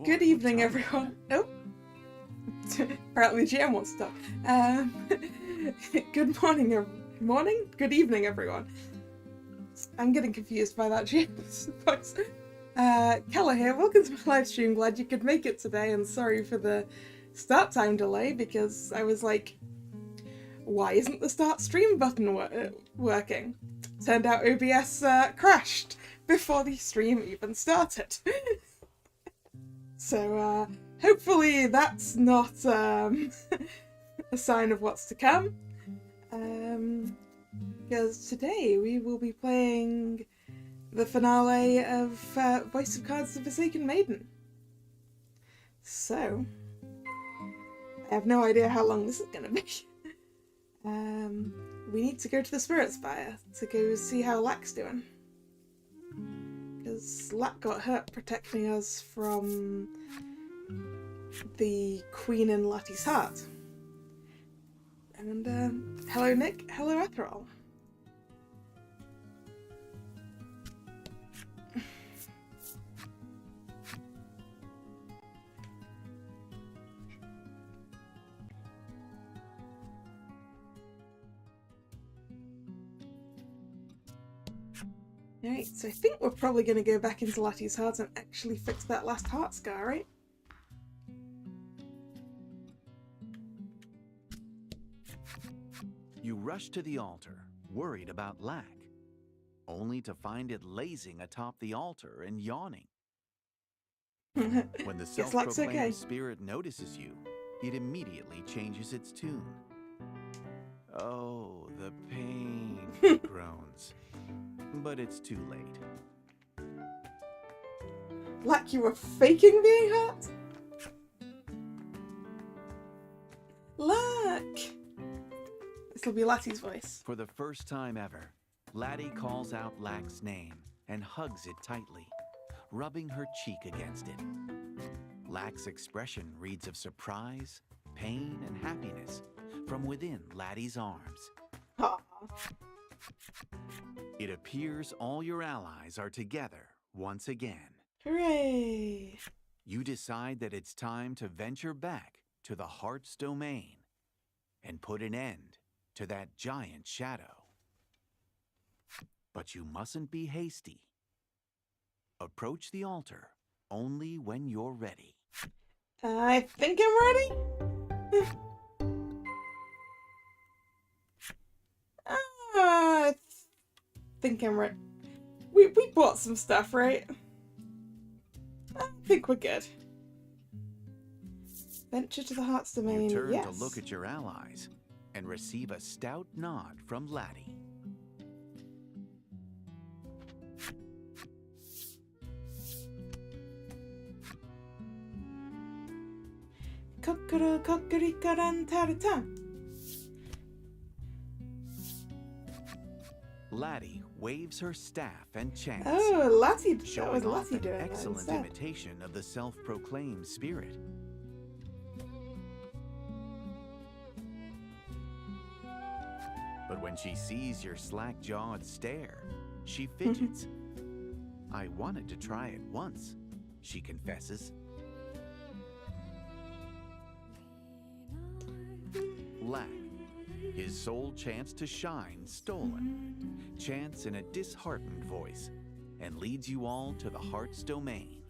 Good evening, everyone. Oh, apparently the GM wants to talk. Good morning? Good evening, everyone. I'm getting confused by that GM's voice. Kalla here, welcome to my live stream. Glad you could make it today, and sorry for the start time delay, because I was like, why isn't the start stream button working? Turned out OBS crashed before the stream even started. So, hopefully that's not a sign of what's to come. Because today we will be playing the finale of Voice of Cards The Forsaken Maiden. So, I have no idea how long this is going to be. We need to go to the Spirit Spire to go see how Lack's doing. Because Lack got hurt protecting us from the Queen in Lattie's heart. And hello Nick, hello Ethereal. Alright, so I think we're probably going to go back into Lattie's heart and actually fix that last heart scar, right? You rush to the altar, worried about Lack, only to find it lazing atop the altar and yawning. When the self-proclaimed spirit notices you, it immediately changes its tune. Oh, the pain, it groans. But it's too late. Lack, you were faking being hurt? Lack! This'll be Lattie's voice. For the first time ever, Laddie calls out Lack's name and hugs it tightly, rubbing her cheek against it. Lack's expression reads of surprise, pain, and happiness from within Laddie's arms. Aww. It appears all your allies are together once again. Hooray! You decide that it's time to venture back to the heart's domain and put an end to that giant shadow. But you mustn't be hasty. Approach the altar only when you're ready. I think I'm ready. I think I'm ready. We bought some stuff, right? I think we're good. Venture to the heart's domain, You turn yes. to look at your allies and receive a stout nod from Laddie. Kokoro kokorikaran taratan. Laddie waves her staff and chants. Oh, Lattie, that was showing off Lattie an doing that excellent instead. imitation of the self-proclaimed spirit. But when she sees your slack-jawed stare, she fidgets. I wanted to try it once, she confesses. Lack, his sole chance to shine stolen, chants in a disheartened voice and leads you all to the heart's domain.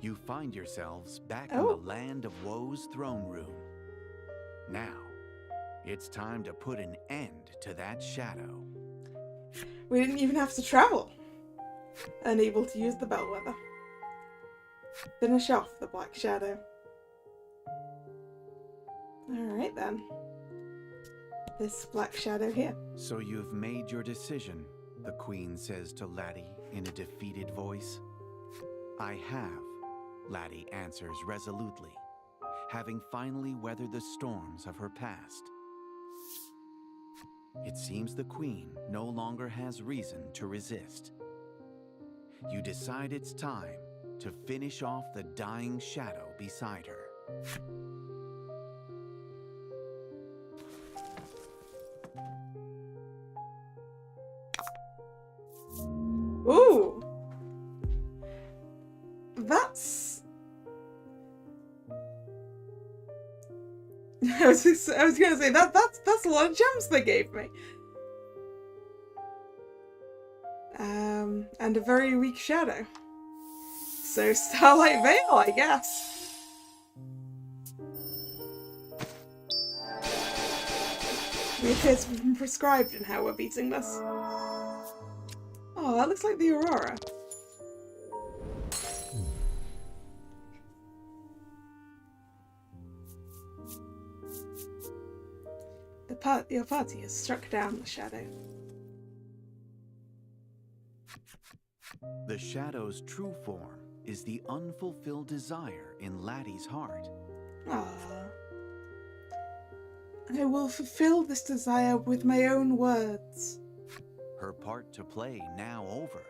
You find yourselves back in the land of Woe's throne room. Now, it's time to put an end to that shadow. We didn't even have to travel. Unable to use the bellwether. Finish off the black shadow. Alright then. This black shadow here. So you've made your decision, the Queen says to Laddie in a defeated voice. I have, Laddie answers resolutely, having finally weathered the storms of her past. It seems the Queen no longer has reason to resist. You decide it's time to finish off the dying shadow beside her. I was gonna say that's a lot of gems they gave me. And a very weak shadow. So Starlight Veil, I guess. We appear to have been prescribed in how we're beating this. Oh, that looks like the Aurora. Your party has struck down the shadow. The shadow's true form is the unfulfilled desire in Laddie's heart. Ah. I will fulfill this desire with my own words. Her part to play now over.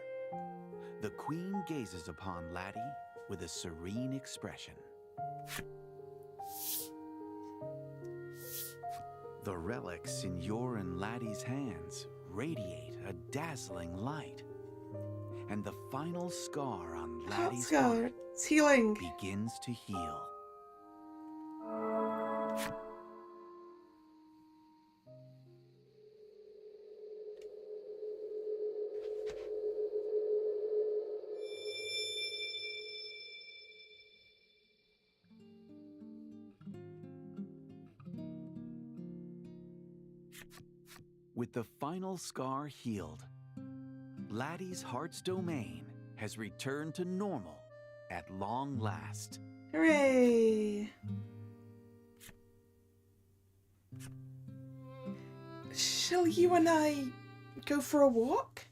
The queen gazes upon Laddie with a serene expression. The relics in your and Laddie's hands radiate a dazzling light. And the final scar on Laddie's heart it's healing. begins to heal. With the final scar healed, Laddie's heart's domain has returned to normal at long last. Hooray! Shall you and I go for a walk?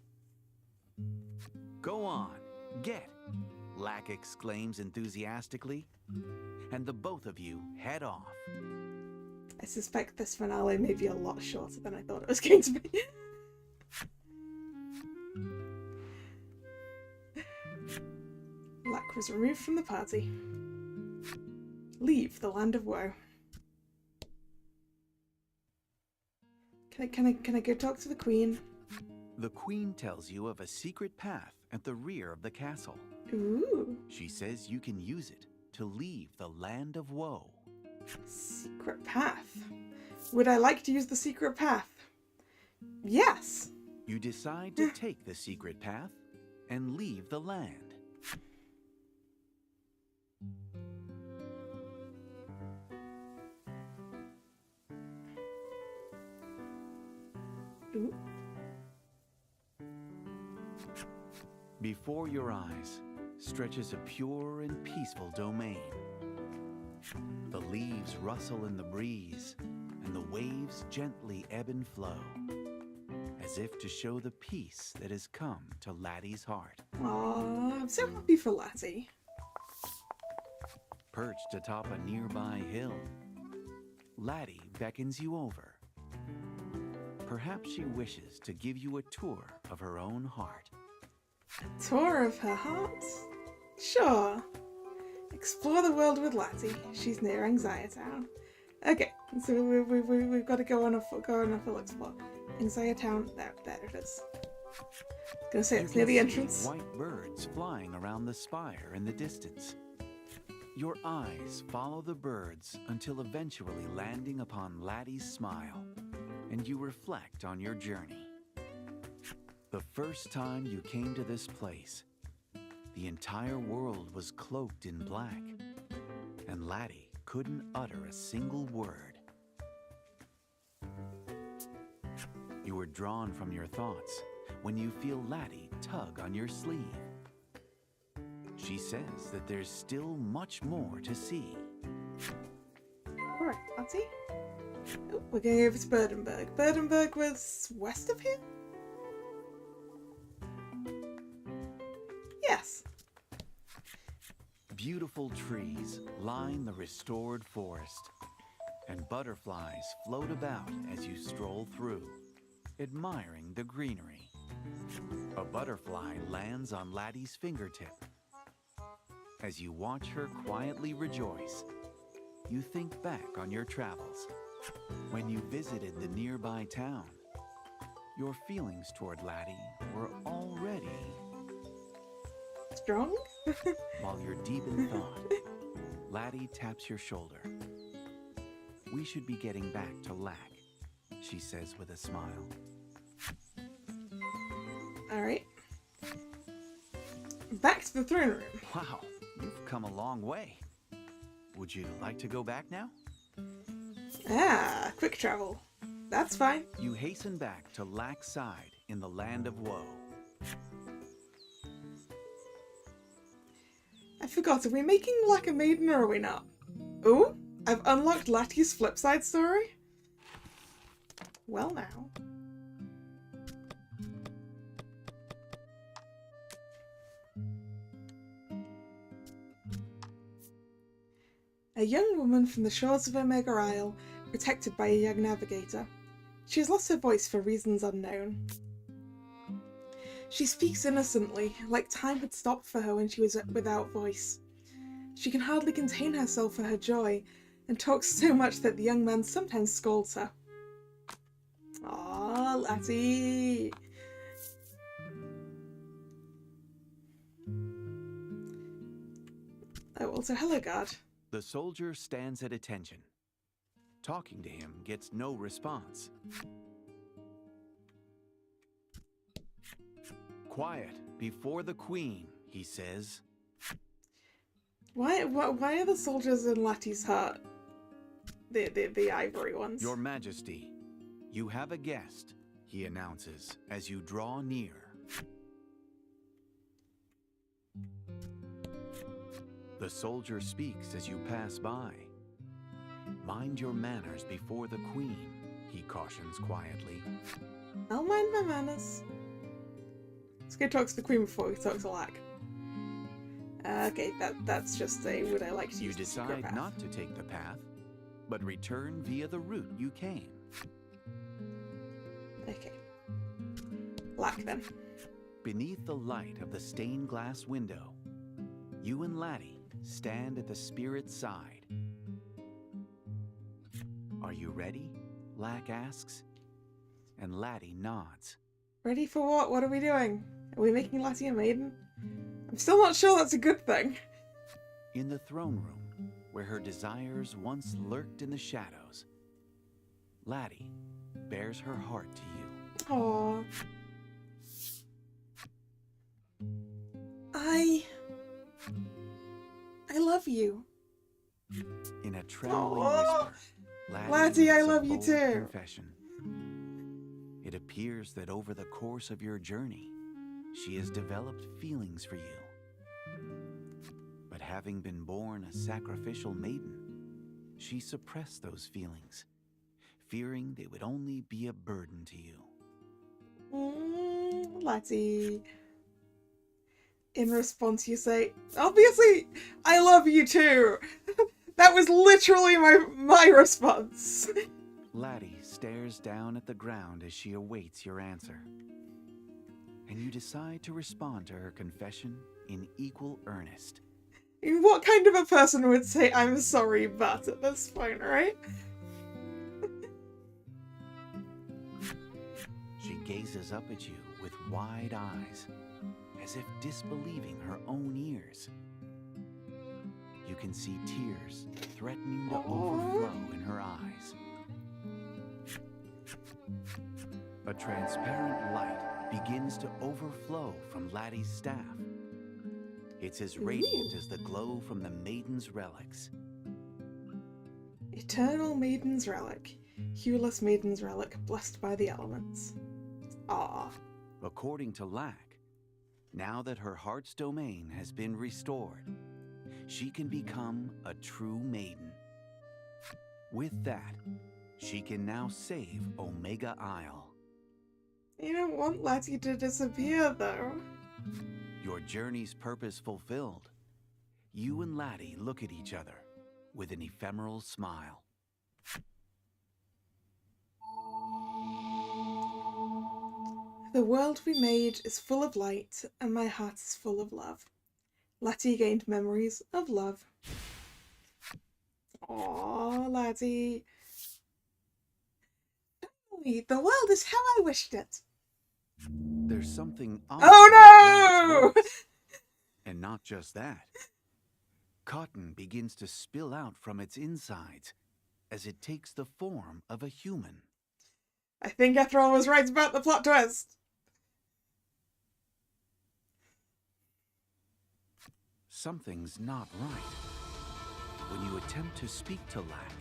Go on, get, Lack exclaims enthusiastically, and the both of you head off. I suspect this finale may be a lot shorter than I thought it was going to be. Lack was removed from the party. Leave the land of woe. Can I go talk to the queen? The queen tells you of a secret path at the rear of the castle. Ooh. She says you can use it to leave the land of woe. Secret path. Would I like to use the secret path? Yes. You decide to take the secret path and leave the land. Ooh. Before your eyes stretches a pure and peaceful domain. The leaves rustle in the breeze, and the waves gently ebb and flow, as if to show the peace that has come to Laddie's heart. Aww, I'm so happy for Laddie. Perched atop a nearby hill, Laddie beckons you over. Perhaps she wishes to give you a tour of her own heart. A tour of her heart? Sure. Explore the world with Laddie. She's near Anxiety Town. Okay, so we've got to go on a full explore. Anxiety Town, there it is. I was gonna say it's near the entrance. White birds flying around the spire in the distance. Your eyes follow the birds until eventually landing upon Laddie's smile, and you reflect on your journey. The first time you came to this place, the entire world was cloaked in black, and Laddie couldn't utter a single word. You were drawn from your thoughts when you feel Laddie tug on your sleeve. She says that there's still much more to see. Alright, Laddie. Oh, we're going over to Burdenberg. Burdenberg was west of here? Yes. Beautiful trees line the restored forest, and butterflies float about as you stroll through, admiring the greenery. A butterfly lands on Laddie's fingertip. As you watch her quietly rejoice, you think back on your travels, when you visited the nearby town. Your feelings toward Laddie were already strong? While you're deep in thought, Laddie taps your shoulder. we should be getting back to Lack, she says with a smile. Alright. Back to the throne room. Wow, you've come a long way. Would you like to go back now? Ah, quick travel. That's fine. You hasten back to Lack's side in the land of woe. I forgot, are we making Lack a maiden or are we not? Oh, I've unlocked Lattie's flipside story? Well now. A young woman from the shores of Omega Isle, protected by a young navigator. She has lost her voice for reasons unknown. She speaks innocently, like time had stopped for her when she was without voice. She can hardly contain herself for her joy, and talks so much that the young man sometimes scolds her. Aww, Lattie! Oh, also, hello, guard. The soldier stands at attention. Talking to him gets no response. Quiet, before the queen, he says. Why are the soldiers in Lattie's heart? The ivory ones. Your Majesty, you have a guest, he announces as you draw near. The soldier speaks as you pass by. Mind your manners before the queen, he cautions quietly. I'll mind my manners. Let's go talk to the queen before we talk to Lack. Okay, that's just a would I like to use You decide not to take the path, but return via the route you came. Okay. Lack then. Beneath the light of the stained glass window, you and Laddie stand at the spirit's side. Are you ready? Lack asks. And Laddie nods. Ready for what? What are we doing? Are we making Lattie a maiden? I'm still not sure that's a good thing. In the throne room, where her desires once lurked in the shadows, Laddie bears her heart to you. Aww. I love you. In a trembling Aww. whisper, Laddie, I makes a love you bold too. confession. It appears that over the course of your journey, she has developed feelings for you. But having been born a sacrificial maiden, she suppressed those feelings, fearing they would only be a burden to you. Laddie. In response, you say, obviously, I love you too. That was literally my response. Laddie stares down at the ground as she awaits your answer. And you decide to respond to her confession in equal earnest. What kind of a person would say, I'm sorry, but at this point, right? She gazes up at you with wide eyes, as if disbelieving her own ears. You can see tears threatening to overflow in her eyes. A transparent light begins to overflow from Laddie's staff. It's as radiant as the glow from the Maiden's relics. Eternal Maiden's Relic. Hueless Maiden's Relic, blessed by the elements. Ah. According to Lack, now that her heart's domain has been restored, she can become a true maiden. With that, she can now save Omega Isle. You don't want Laddie to disappear, though. Your journey's purpose fulfilled. You and Laddie look at each other with an ephemeral smile. The world we made is full of light, and my heart is full of love. Laddie gained memories of love. Aww, Laddie. Finally, the world is how I wished it. There's something odd Oh about no! Lack's voice. And not just that. Cotton begins to spill out from its insides as it takes the form of a human. I think Ethel was right about the plot twist. Something's not right. When you attempt to speak to Lack,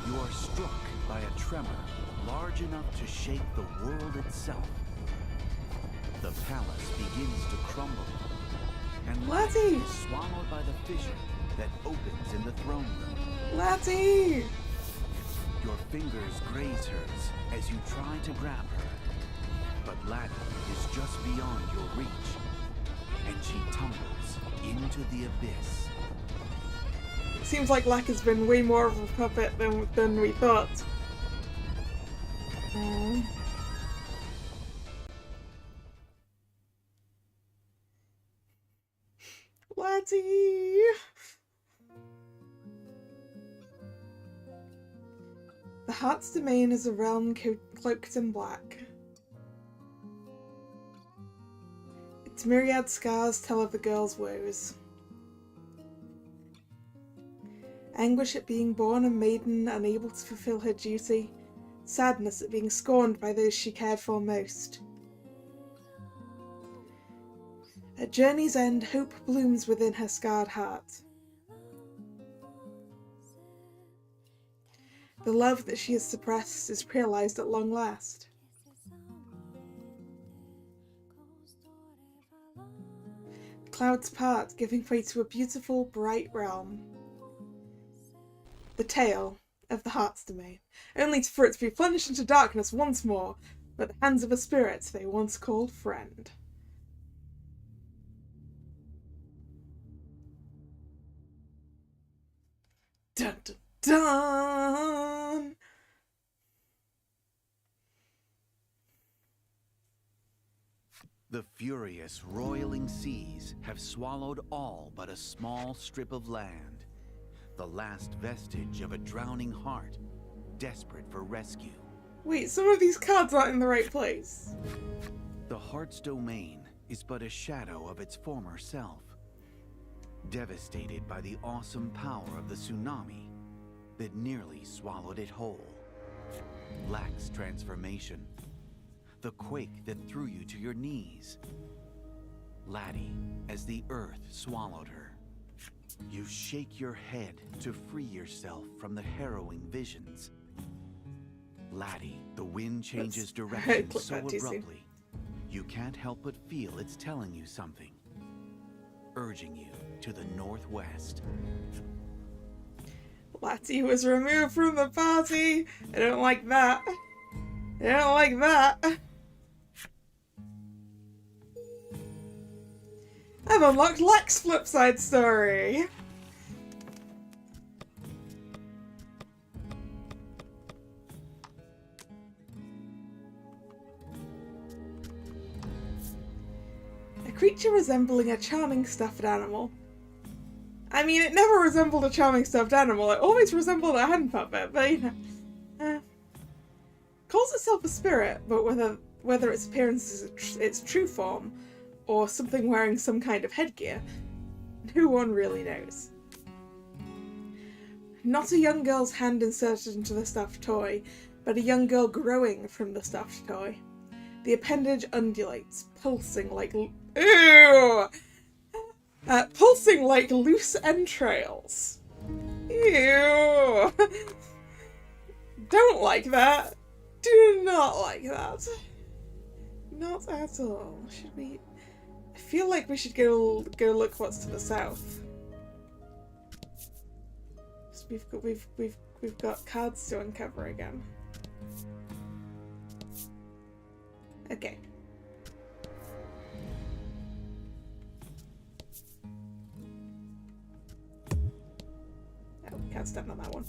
you are struck by a tremor large enough to shake the world itself. The palace begins to crumble, and Lack Letty! is swallowed by the fissure that opens in the throne room. Letty! Your fingers graze hers as you try to grab her, but Laddie is just beyond your reach, and she tumbles into the abyss. It seems like Lack has been way more of a puppet than we thought. Letty! The Heart's Domain is a realm cloaked in black. Its myriad scars tell of the girl's woes. Anguish at being born a maiden unable to fulfill her duty. Sadness at being scorned by those she cared for most. At journey's end, hope blooms within her scarred heart. The love that she has suppressed is realized at long last. The clouds part, giving way to a beautiful, bright realm. The tale of the Heart's Domain, only for it to be plunged into darkness once more by the hands of a spirit they once called friend. Dun dun dun! The furious, roiling seas have swallowed all but a small strip of land, the last vestige of a drowning heart, desperate for rescue. Wait, some of these cards aren't in the right place. The Heart's Domain is but a shadow of its former self, devastated by the awesome power of the tsunami that nearly swallowed it whole. Lack's transformation, the quake that threw you to your knees. Laddie, as the earth swallowed her. You shake your head to free yourself from the harrowing visions. Laddie, the wind changes direction so abruptly, you can't help but feel it's telling you something, urging you to the northwest. Laddie was removed from the party. I don't like that. I don't like that. I've unlocked Lack's flipside story. A creature resembling a charming stuffed animal. I mean, it never resembled a charming stuffed animal. It always resembled a hand puppet, but you know. Calls itself a spirit, but whether its appearance is its true form, or something wearing some kind of headgear, no one really knows. Not a young girl's hand inserted into the stuffed toy, but a young girl growing from the stuffed toy. The appendage undulates, pulsing like pulsing like loose entrails. Ew! Don't like that. Do not like that. Not at all. Should we? I feel like we should go look what's to the south. We've got cards to uncover again. Okay. Oh, can't stand on that one.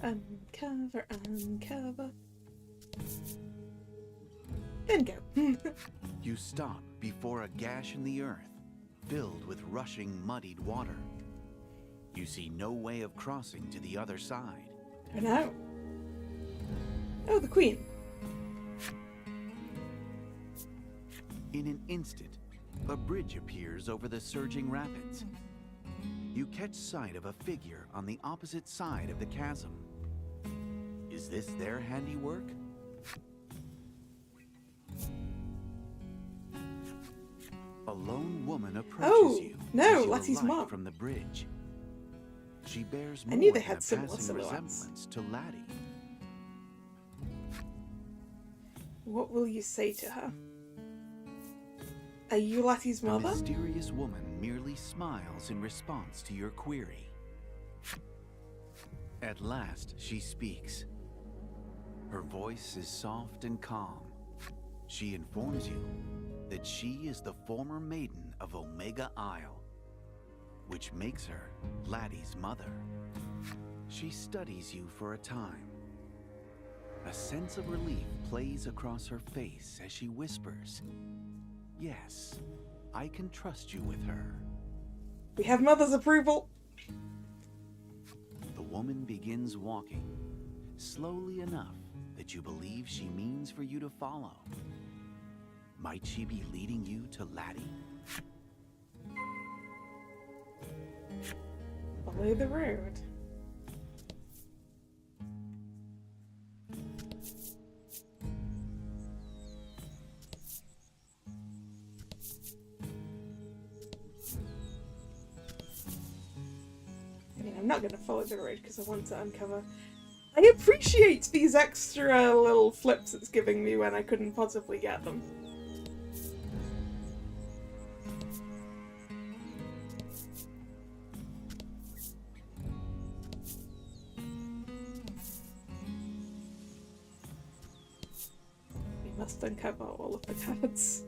Uncover, uncover. Then go. You stop before a gash in the earth, filled with rushing, muddied water. You see no way of crossing to the other side. Oh no. Oh, the Queen. In an instant, a bridge appears over the surging rapids. You catch sight of a figure on the opposite side of the chasm. Is this their handiwork? A lone woman approaches you as you Lattie's alight mom. from the bridge. She bears I more knew they than had a similar passing silhouettes. resemblance to Laddie. What will you say to her? Are you Lattie's The mother? mysterious woman merely smiles in response to your query. At last, she speaks. Her voice is soft and calm. She informs you that she is the former Maiden of Omega Isle, which makes her Laddie's mother. She studies you for a time. A sense of relief plays across her face as she whispers, "Yes, I can trust you with her." We have mother's approval. The woman begins walking, slowly enough that you believe she means for you to follow. Might she be leading you to Laddie? Follow the road. I mean, I'm not going to follow the road because I want to uncover. I appreciate these extra little flips it's giving me when I couldn't possibly get them. We must uncover all of the cards.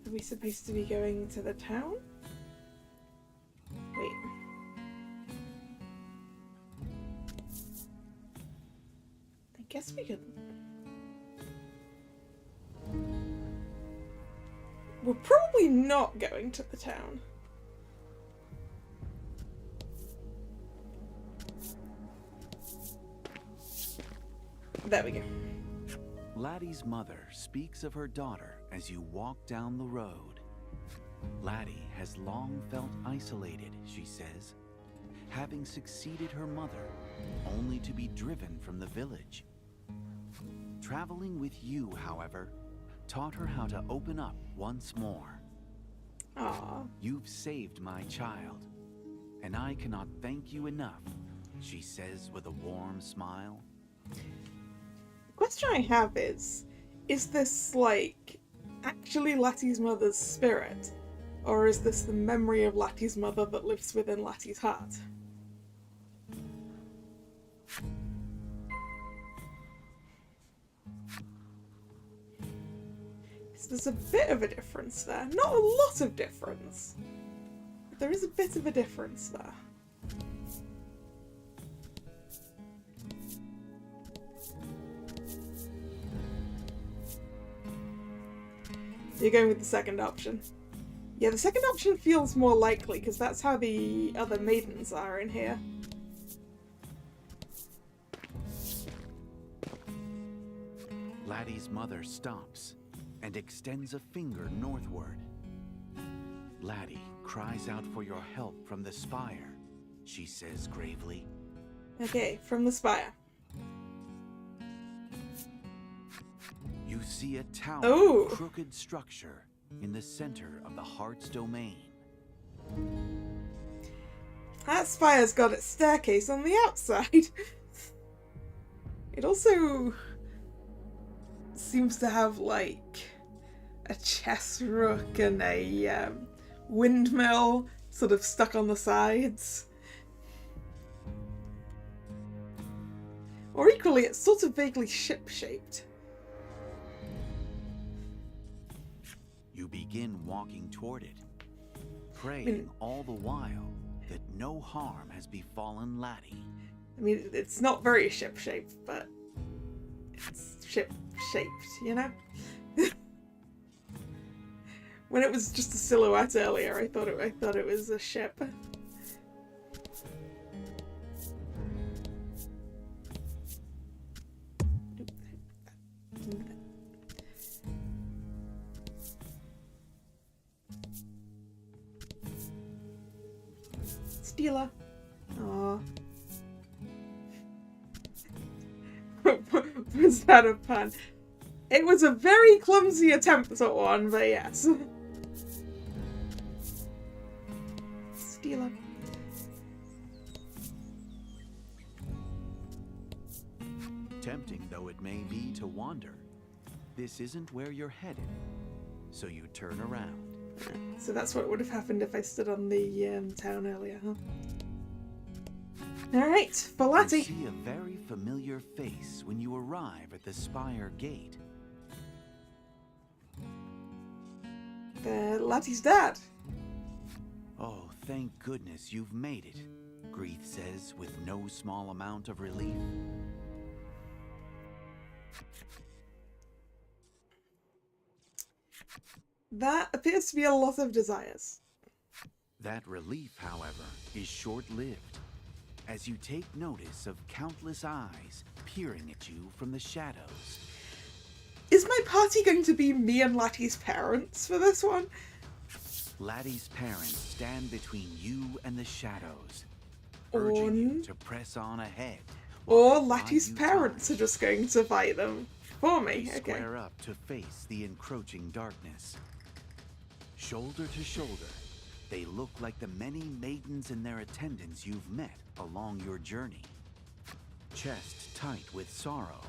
Are we supposed to be going to the town? Wait. I guess we could... We're probably not going to the town. There we go. Laddie's mother speaks of her daughter as you walk down the road. Laddie has long felt isolated, she says, having succeeded her mother, only to be driven from the village. Traveling with you, however, taught her how to open up once more. Aww. You've saved my child, and I cannot thank you enough, she says with a warm smile. The question I have is this, like, actually Lattie's mother's spirit? Or is this the memory of Lattie's mother that lives within Lattie's heart? So there's a bit of a difference there. Not a lot of difference. But there is a bit of a difference there. You're going with the second option. Yeah, the second option feels more likely, because that's how the other maidens are in here. Laddie's mother stops and extends a finger northward. Laddie cries out for your help from the spire, she says gravely. Okay, from the spire. You see a towering, Ooh. crooked structure in the center of the heart's domain. That spire's got its staircase on the outside. It also seems to have, like, a chess rook and a windmill sort of stuck on the sides. Or equally, it's sort of vaguely ship-shaped. You begin walking toward it, praying all the while that no harm has befallen Laddie. I mean, it's not very ship-shaped, but it's ship-shaped, you know? When it was just a silhouette earlier, I thought it was a ship. Stealer. Aww. Was that a pun? It was a very clumsy attempt at one, but yes. Stealer. Tempting though it may be to wander, this isn't where you're headed, so you turn around. So that's what would have happened if I stood on the town earlier, huh? Alright, for Lati. You see a very familiar face when you arrive at the spire gate. Lati's dad. Oh, thank goodness you've made it, Greeth says with no small amount of relief. That appears to be a lot of desires. That relief, however, is short-lived, as you take notice of countless eyes peering at you from the shadows. Is my party going to be me and Lati's parents for this one? Laddie's parents stand between you and the shadows, urging you to press on ahead. Or Lati's parents are just going to fight them for me. They Okay. square up to face the encroaching darkness. Shoulder to shoulder, they look like the many maidens and their attendants you've met along your journey. Chest tight with sorrow,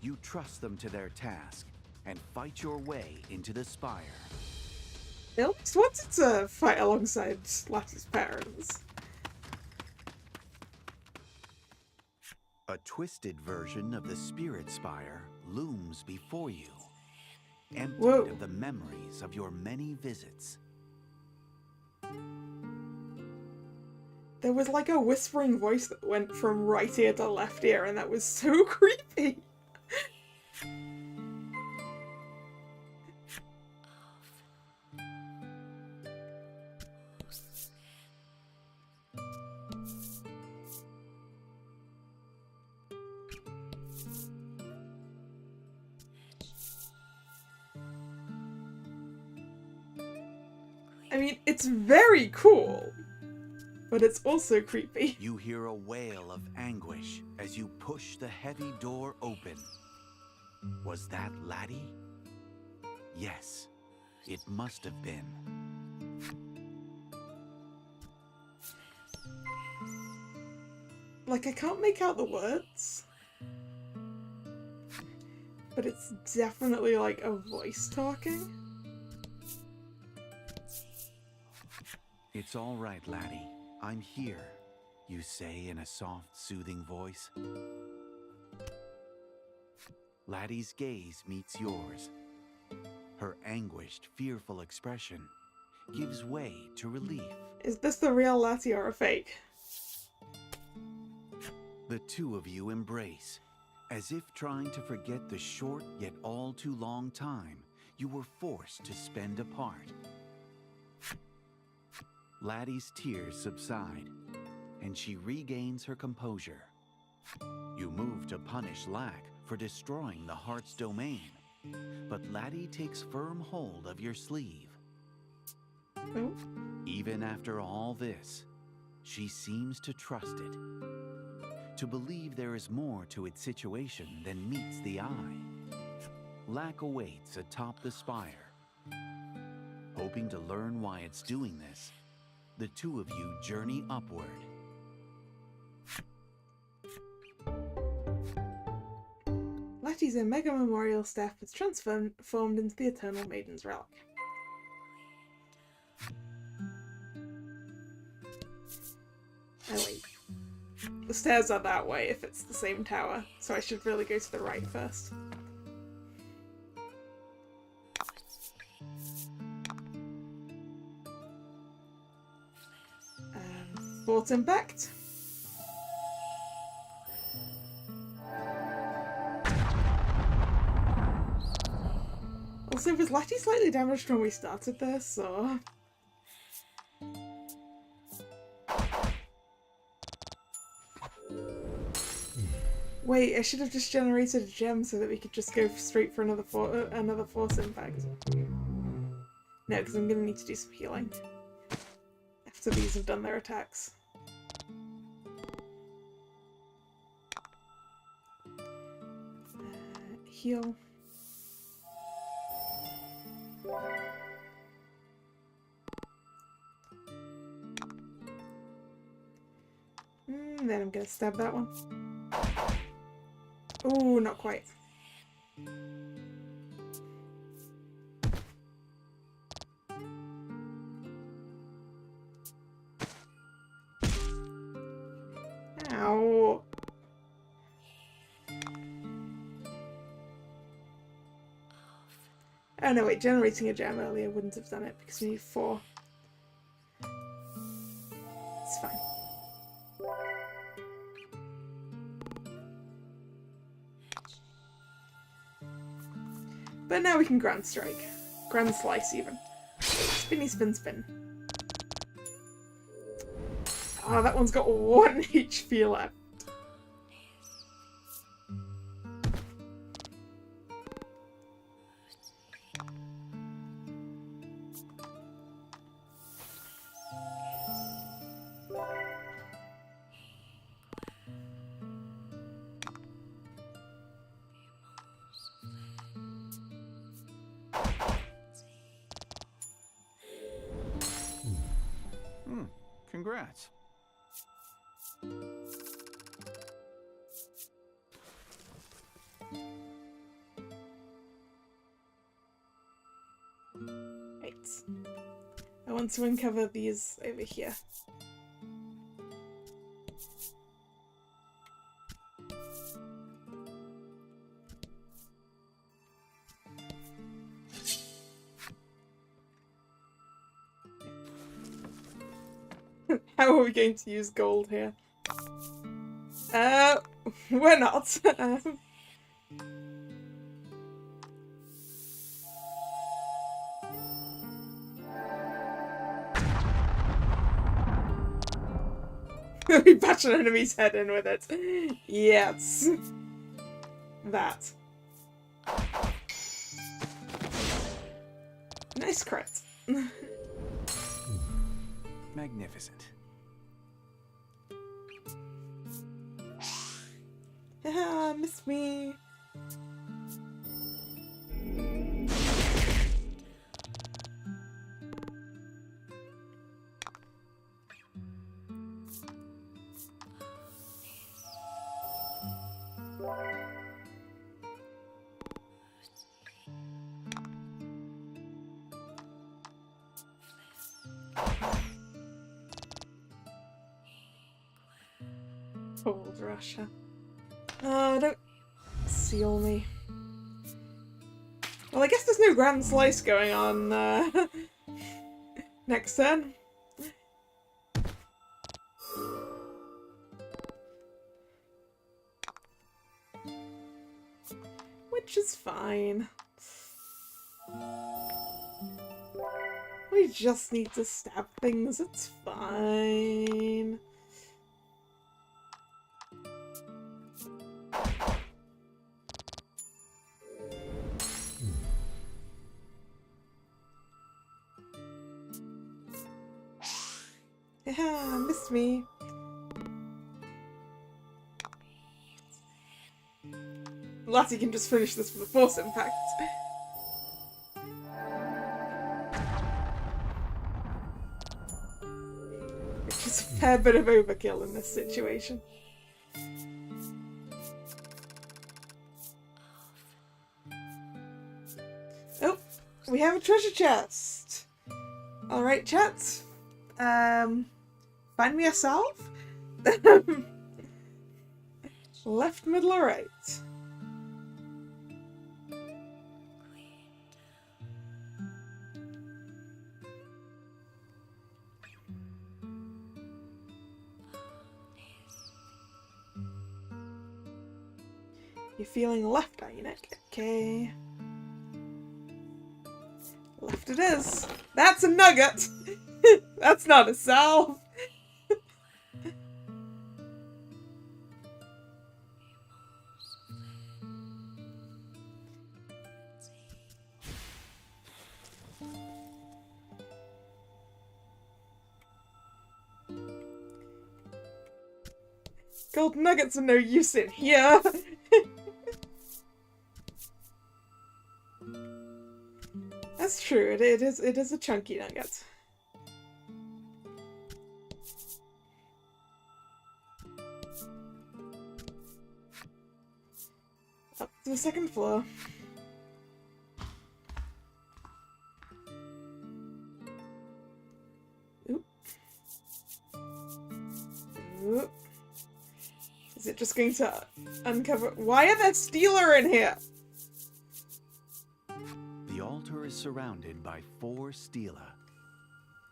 you trust them to their task and fight your way into the spire. They at least wanted to fight alongside Lati's parents. A twisted version of the spirit spire looms before you, emptied of the memories of your many visits. There was like a whispering voice that went from right ear to left ear, and that was so creepy. I mean, it's very cool, but it's also creepy. You hear a wail of anguish as you push the heavy door open. Was that Laddie? Yes, it must have been. Like, I can't make out the words, but it's definitely like a voice talking. It's all right, Laddie. I'm here, you say in a soft, soothing voice. Laddie's gaze meets yours. Her anguished, fearful expression gives way to relief. Is this the real Lati or a fake? The two of you embrace, as if trying to forget the short yet all too long time you were forced to spend apart. Laddie's tears subside, and she regains her composure. You move to punish Lack for destroying the heart's domain, but Laddie takes firm hold of your sleeve. Oh. Even after all this, she seems to trust it, to believe there is more to its situation than meets the eye. Lack awaits atop the spire. Hoping to learn why it's doing this, the two of you journey upward. Lati's Omega Memorial staff was transformed into the Eternal Maiden's relic. Oh wait. The stairs are that way if it's the same tower, so I should really go to the right first. Force impact. Also, was Letty slightly damaged when we started this, or...? Wait, I should have just generated a gem so that we could just go straight for another force impact. No, because I'm gonna need to do some healing after these have done their attacks. Heal. Then I'm gonna stab that one. Oh, not quite. Ow. Oh no, wait, generating a gem earlier wouldn't have done it because we need 4. It's fine. But now we can Grand Strike. Grand Slice, even. Spinny, spin, spin. Oh, that one's got 1 HP left. Congrats. Right. I want to uncover these over here. How are we going to use gold here? We're not. We bash an enemy's head in with it. Yes. That. Nice crit. Magnificent. Haha, miss me. Old Russia. Oh, don't seal me. Well, I guess there's no Grand Slice going on next turn. Which is fine. We just need to stab things, it's fine. Yeah, missed me. Latty can just finish this with a force impact. Which is a fair bit of overkill in this situation. Oh, we have a treasure chest. Alright, chat. Find me a salve? Left, middle, or right? You're feeling left, are you, Nick? Okay. Left it is. That's a nugget! That's not a salve! Gold nuggets are no use in here! That's true, it is a chunky nugget. Up to the second floor. Oop. Oop. Is it just going to uncover? Why are there Steeler in here? The altar is surrounded by 4 stela,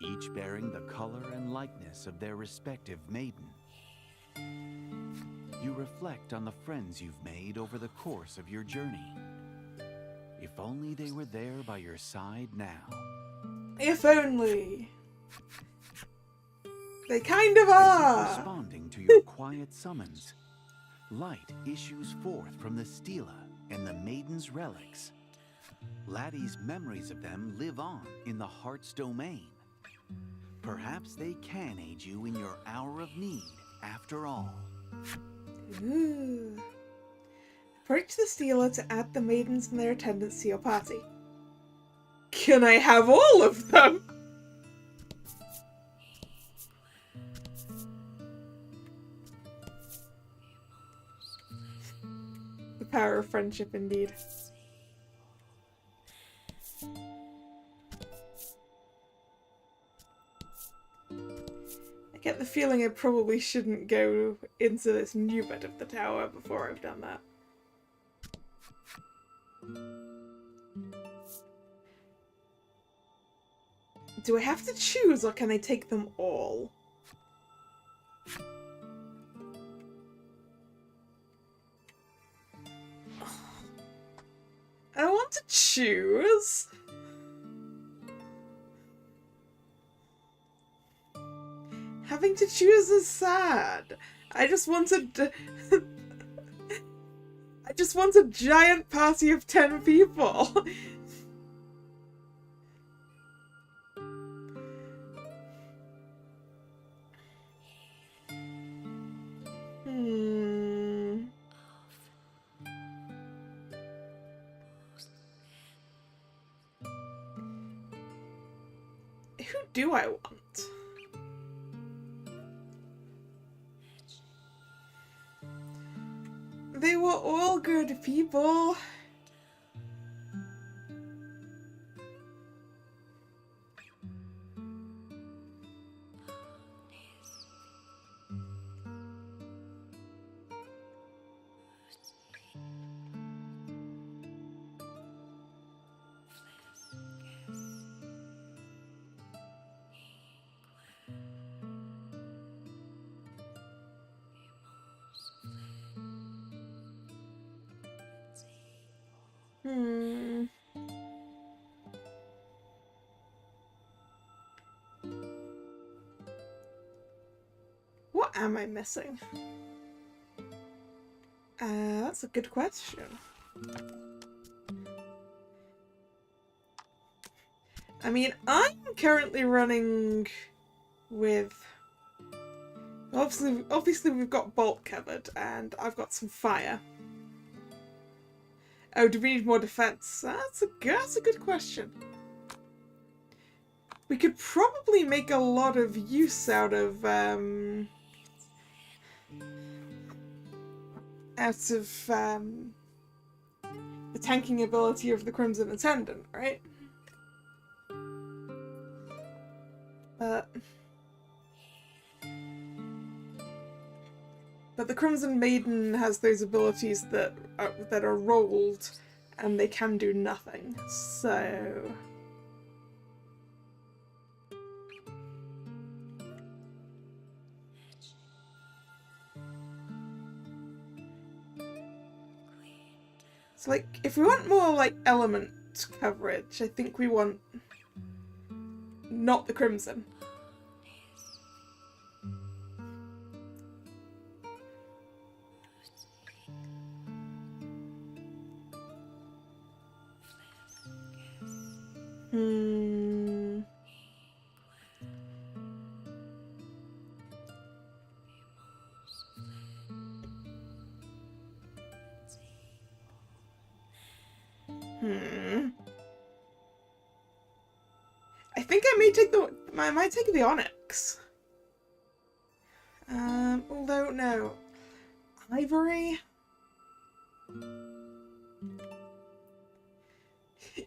each bearing the color and likeness of their respective maiden. You reflect on the friends you've made over the course of your journey. If only they were there by your side now. If only. They kind of are! Responding to your quiet summons, light issues forth from the stela and the maiden's relics. Laddie's memories of them live on in the heart's domain. Perhaps they can aid you in your hour of need, after all. Ooh. Approach the stela to add the maidens and their attendants to your party. Can I have all of them? The power of friendship, indeed. I get the feeling I probably shouldn't go into this new bit of the tower before I've done that. Do I have to choose, or can I take them all? I don't want to choose. Having to choose is sad. I just wanted I just want a giant party of 10 people. Who do I want? They were all good people. What am I missing? That's a good question. I mean, I'm currently running with... Obviously we've got bolt covered, and I've got some fire. Oh, do we need more defense? That's a good question. We could probably make a lot of use out of the tanking ability of the Crimson Attendant, right? But the Crimson Maiden has those abilities that are rolled, and they can do nothing. So So, like, if we want more, like, element coverage, I think we want not the crimson. I think I may take I might take the onyx. Although no. Ivory?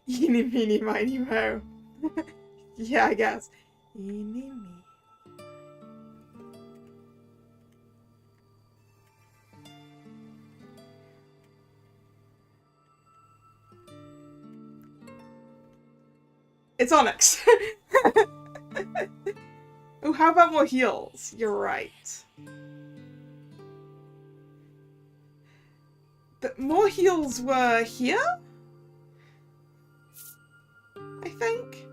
Eeny, meeny, miny, moe. Yeah, I guess. Eeny, meeny. It's onyx. Oh, how about more heals? You're right. The more heals were here? I think.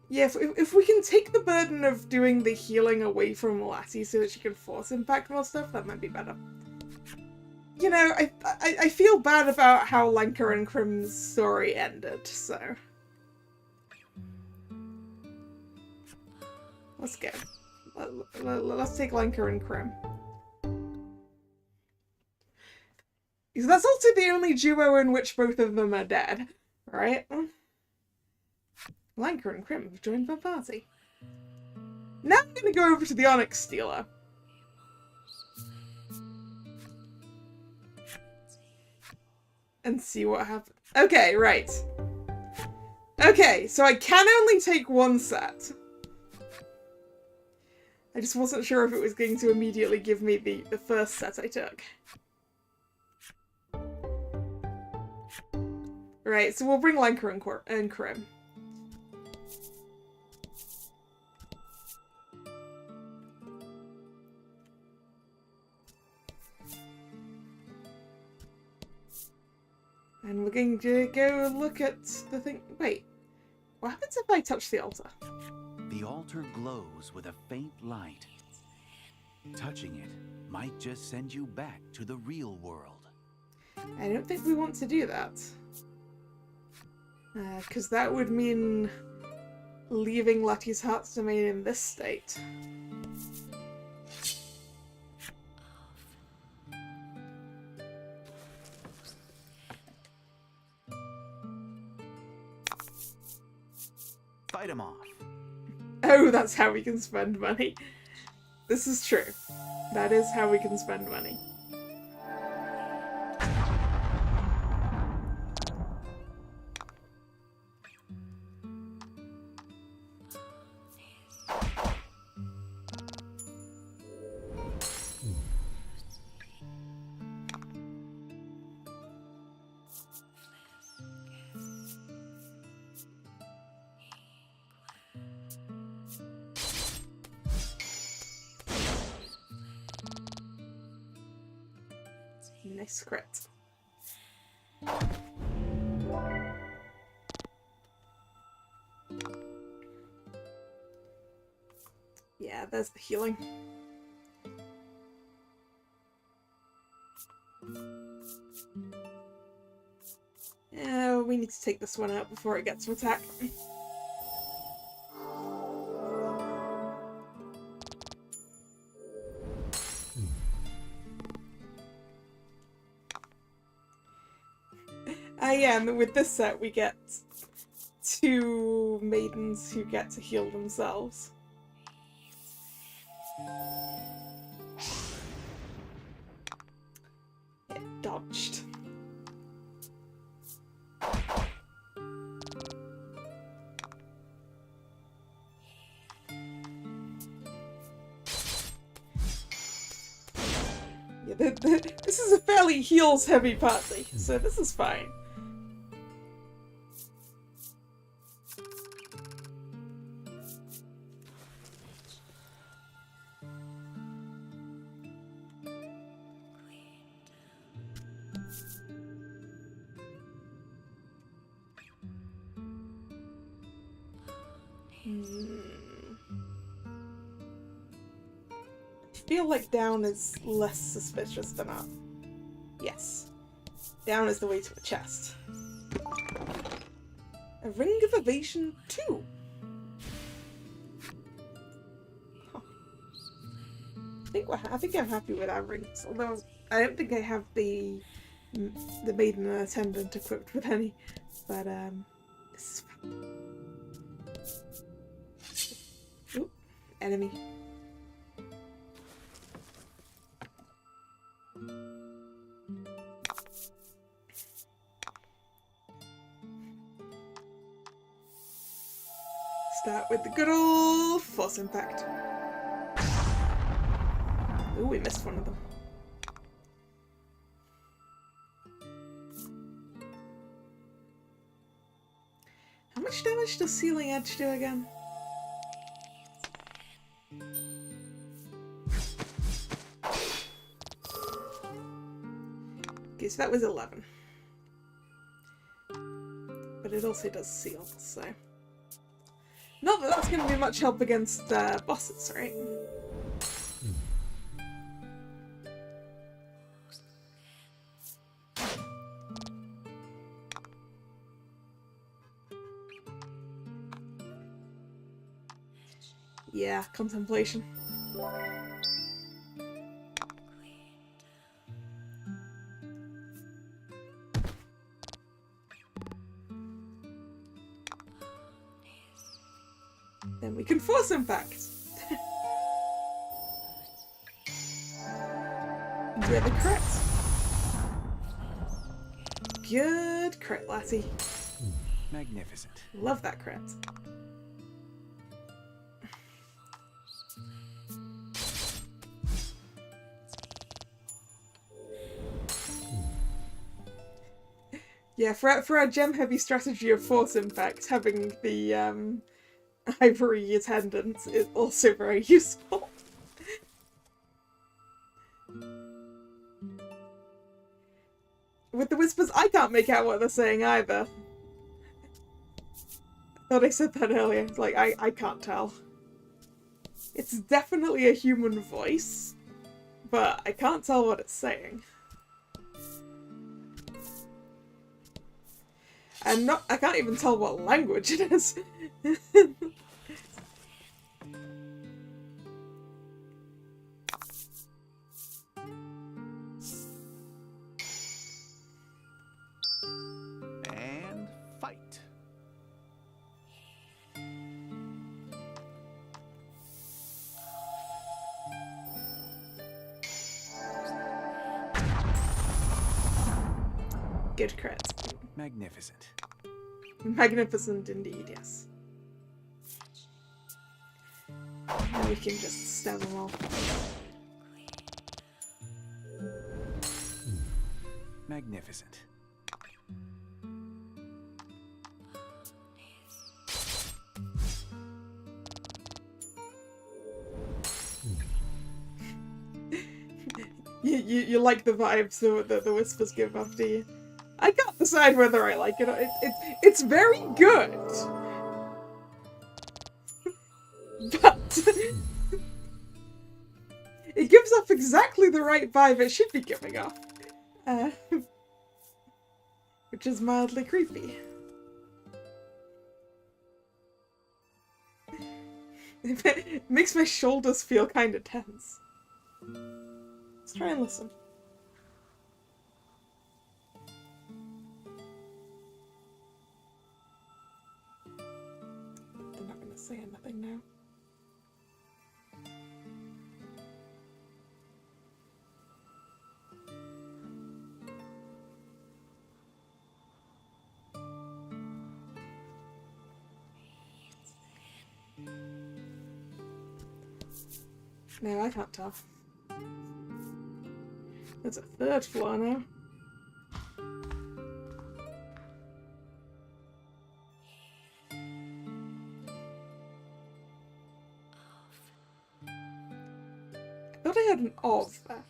Yeah, if we can take the burden of doing the healing away from Lassie so that she can force impact more stuff, that might be better. You know, I feel bad about how Lenka and Crim's story ended, so... Let's go. Let's take Lenka and Crim. Because that's also the only duo in which both of them are dead, right? Lenka and Crim have joined my party. Now I'm gonna go over to the Onyx Stealer. And see what happens. Okay, right. Okay, so I can only take one set. I just wasn't sure if it was going to immediately give me the first set I took. Right, so we'll bring Lenka and Crim. And we're going to go look at the thing. Wait, what happens if I touch the altar? The altar glows with a faint light. Touching it might just send you back to the real world. I don't think we want to do that. Because that would mean leaving Letty's Heart's Domain in this state. Fight him off. Oh, that's how we can spend money. This is true. That is how we can spend money. Nice crit. Yeah, there's the healing. Yeah, we need to take this one out before it gets to attack. Yeah, and with this set we get 2 maidens who get to heal themselves. It dodged. Yeah, this is a fairly heals-heavy party, so this is fine. I feel like down is less suspicious than up. Yes. Down is the way to the chest. A Ring of Evasion 2. Huh. I think I'm happy with our rings, although I don't think I have the Maiden and Attendant equipped with any. But this is fun. Ooh, enemy. Start with the good old Force Impact. Ooh, we missed one of them. How much damage does Sealing Edge do again? Okay, so that was 11. But it also does seal, so... Not that that's going to be much help against bosses, right? Yeah, contemplation. Then we can Force Impact. With a crit. Good crit, lassie. Magnificent. Love that crit. Yeah, for our gem-heavy strategy of Force Impact, having the Ivory Attendant is also very useful. With the whispers, I can't make out what they're saying either. I thought I said that earlier. Like, I can't tell. It's definitely a human voice, but I can't tell what it's saying. And I can't even tell what language it is. And fight. Good crit. Magnificent. Magnificent indeed, yes. And we can just stab them all. Magnificent. You like the vibes that the whispers give off, do you? I can't decide whether I like it. It's very good. But it gives off exactly the right vibe it should be giving off. Which is mildly creepy. It makes my shoulders feel kind of tense. Let's try and listen. They're not going to say anything now. No, I can't tell. There's a third floor now. I thought I had an of there.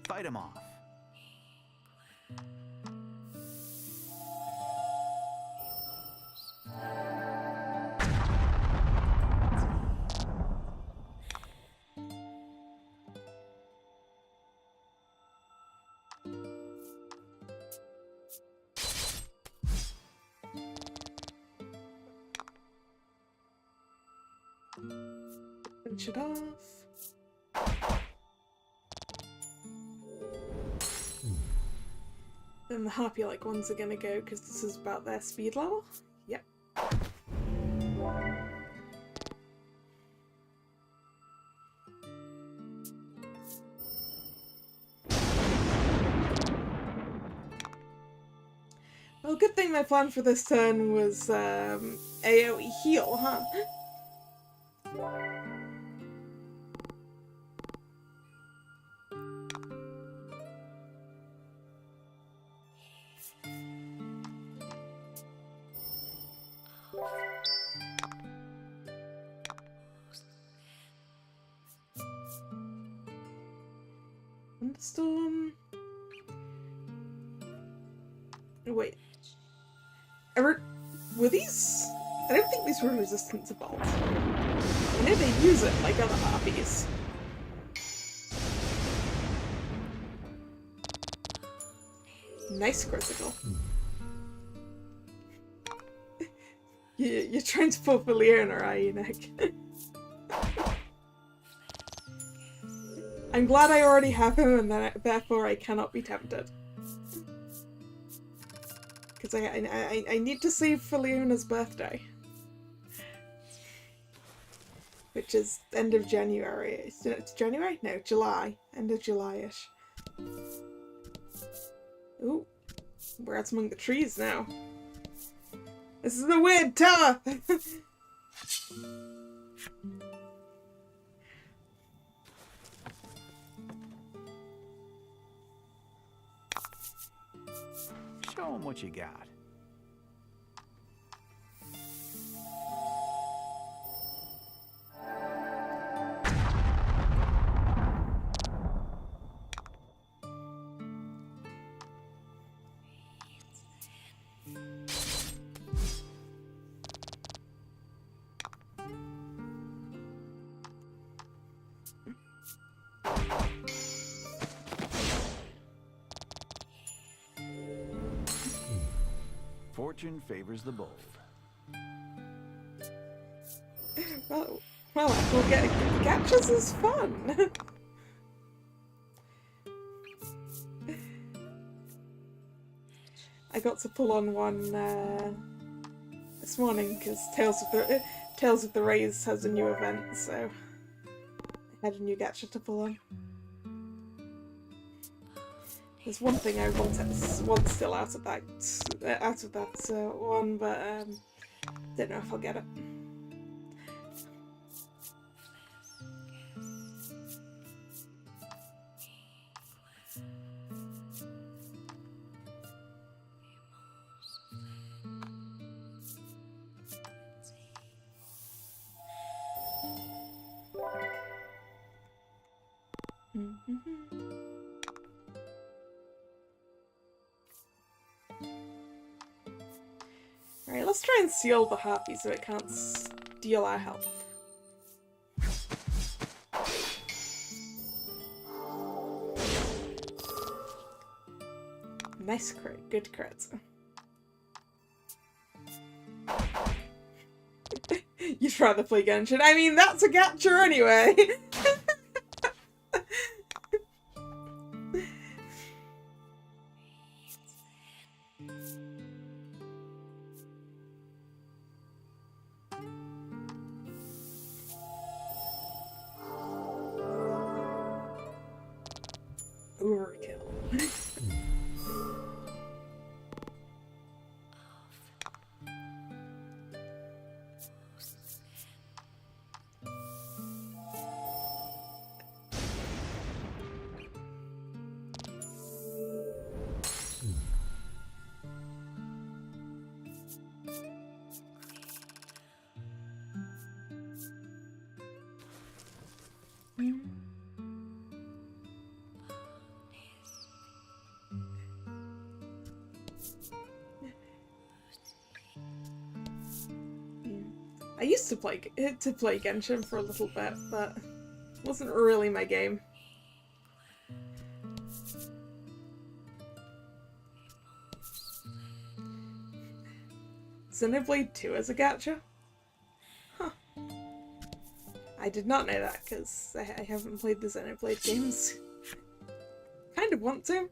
Fight him off. Finish it off. Then the harpy-like ones are gonna go because this is about their speed level. Yep. Well, good thing my plan for this turn was AoE heal, huh? Thunderstorm. Wait. Were these? I don't think these were resistant to bolt. I know they use it like other harpies. Nice critical. You're trying to pull for Leona, are you, Nick? I'm glad I already have him, and therefore I cannot be tempted. Because I need to save for Leona's birthday. Which is end of January. It's January? No, July. End of July-ish. Ooh. We're out among the trees now. This is a weird tower! Show him what you got. Fortune favors the bold. Well, we'll get captures is fun. I got to pull on one this morning because Tales of the Rays has a new event, so I had a new gacha to pull on. There's one thing I want still out of that one, but don't know if I'll get it. Alright, let's try and seal the harpy so it can't steal our health. Nice crit, good crit. You'd rather play Genshin. I mean, that's a gacha anyway! Overkill. I used to play Genshin for a little bit, but it wasn't really my game. Xenoblade 2 as a gacha? Huh. I did not know that, because I haven't played the Xenoblade games. Kind of want to.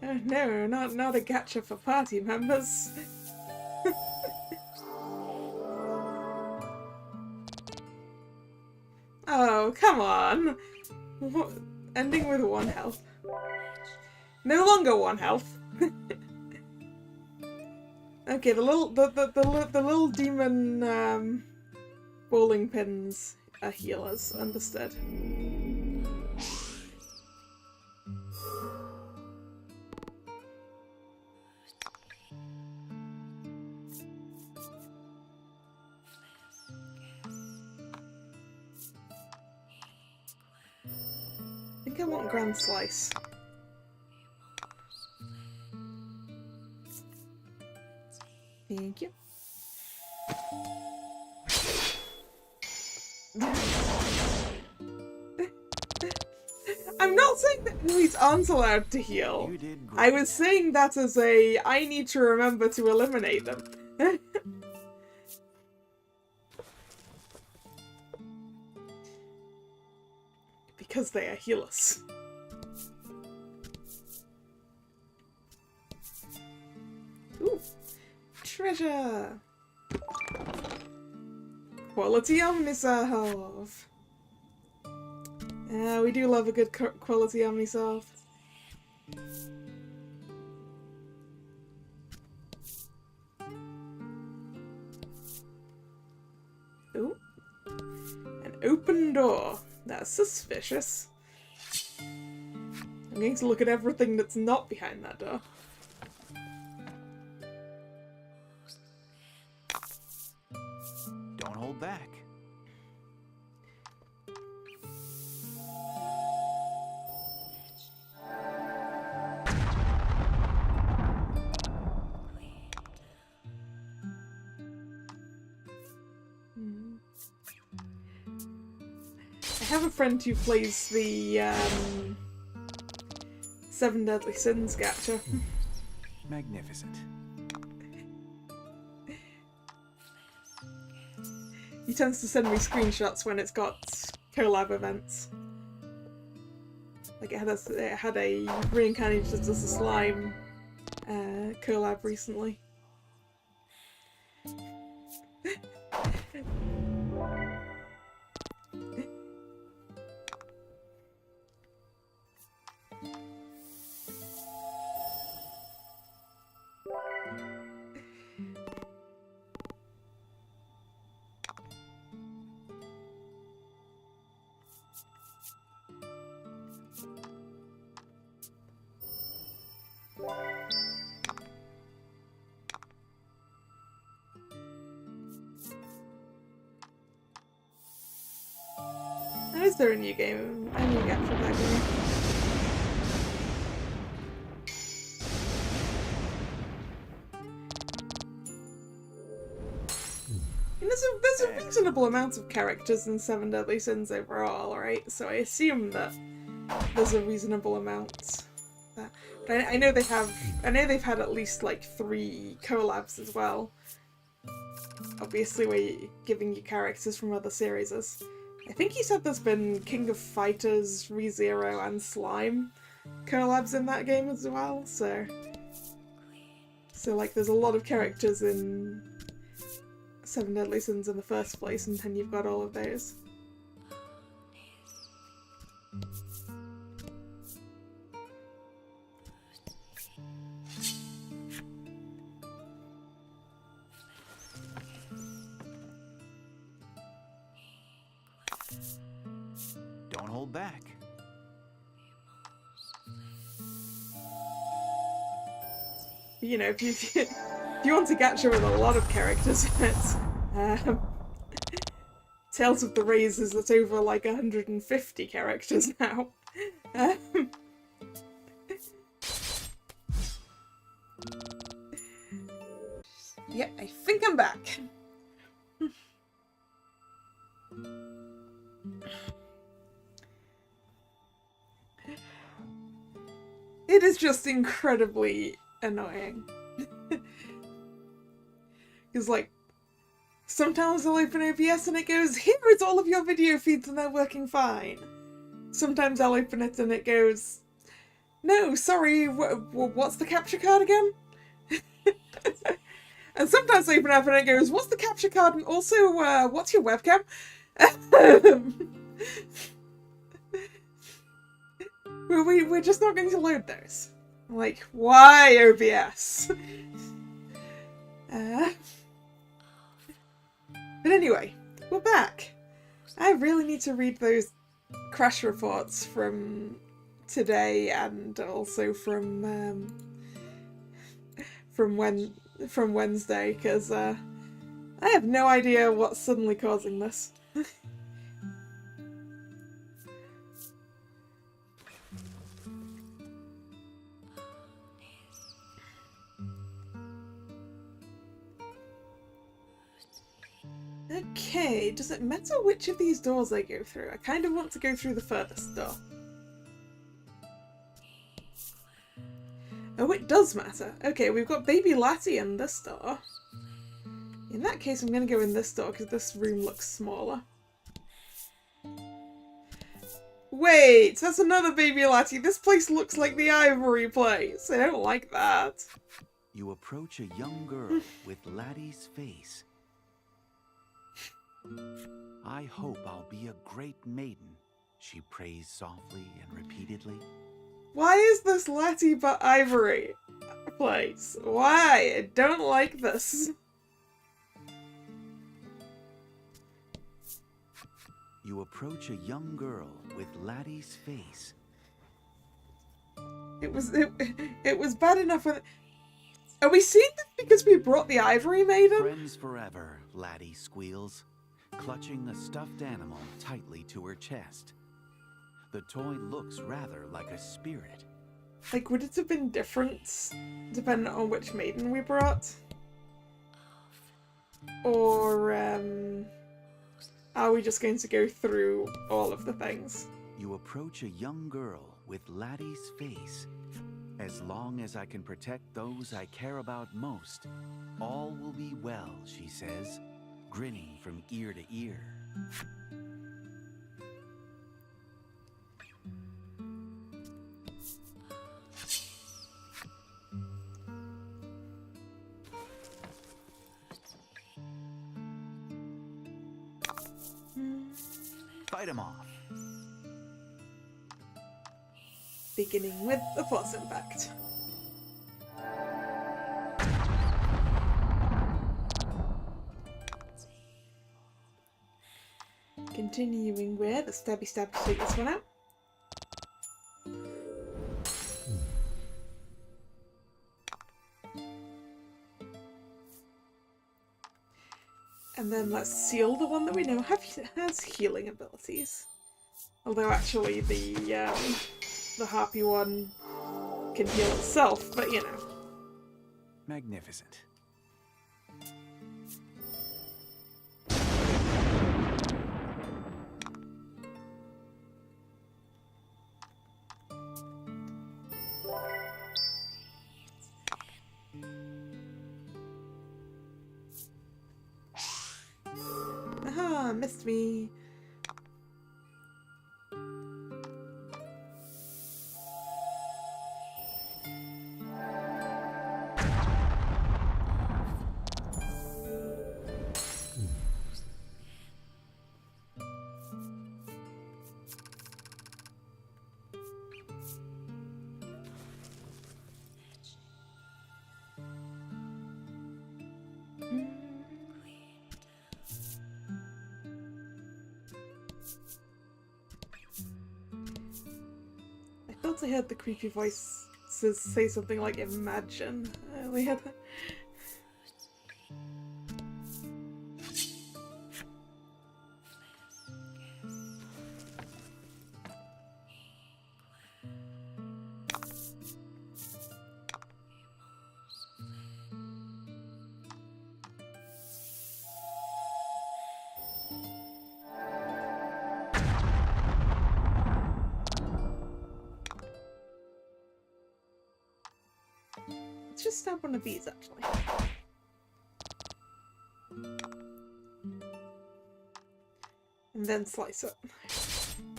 Oh no, not a gacha for party members. Oh, come on. What? Ending with 1 health. No longer 1 health. Okay, the little demon bowling pins are healers. Understood. I think I want Grand Slice. Thank you. I'm not saying that enemies aren't allowed to heal. I was saying that as a, I need to remember to eliminate them. Because they are healers. Ooh. Treasure! Quality Omnisolve! We do love a good quality Omnisolve. Ooh. An open door. That's suspicious. I'm going to look at everything that's not behind that door. Don't hold back. I have a friend who plays the 7 Deadly Sins gacha. Magnificent. He tends to send me screenshots when it's got collab events. Like it had a reincarnated as a slime collab recently. Is there a new game? A new game for that game? And there's a reasonable amount of characters in 7 Deadly Sins overall, right? So I assume that there's a reasonable amount. But I know they've had at least like 3 collabs as well. Obviously, we're giving you characters from other series. I think he said there's been King of Fighters, ReZero, and Slime collabs in that game as well, so So, like, there's a lot of characters in Seven Deadly Sins in the first place, and then you've got all of those. Don't hold back. You know, if you want to gacha with a lot of characters in it, Tales of the Rays is at over like 150 characters now. Yep, I think I'm back. It is just incredibly annoying. Because, like, sometimes I'll open OBS and it goes, here is all of your video feeds and they're working fine. Sometimes I'll open it and it goes, no, sorry, what's the capture card again? And sometimes I open it up and it goes, what's the capture card and also, what's your webcam? We're just not going to load those. Like, why OBS? But anyway, we're back. I really need to read those crash reports from today and also from Wednesday, because I have no idea what's suddenly causing this. Okay, does it matter which of these doors I go through? I kind of want to go through the furthest door. Oh, it does matter. Okay, we've got Baby Latty in this door. In that case, I'm going to go in this door because this room looks smaller. Wait, that's another Baby Latty. This place looks like the Ivory place. I don't like that. You approach a young girl with Laddie's face. I hope I'll be a great maiden, she prays softly and repeatedly. Why is this Letty but Ivory place? Why? I don't like this. You approach a young girl with Laddie's face. It was bad enough when... Are we seeing this because we brought the Ivory Maiden? Friends forever, Laddie squeals, clutching a stuffed animal tightly to her chest. The toy looks rather like a spirit. Like, would it have been different depending on which maiden we brought? Or, are we just going to go through all of the things? You approach a young girl with Laddie's face. As long as I can protect those I care about most, all will be well, she says, grinning from ear to ear. Fight him off. Beginning with the Force Impact. Continuing with the stabby stab to take this one out. And then let's seal the one that we know has healing abilities. Although actually the harpy one can heal itself, but you know. Magnificent. Aha, missed me. once I heard the creepy voices say something like imagine earlier. Let's just stab one of these, actually. And then slice it.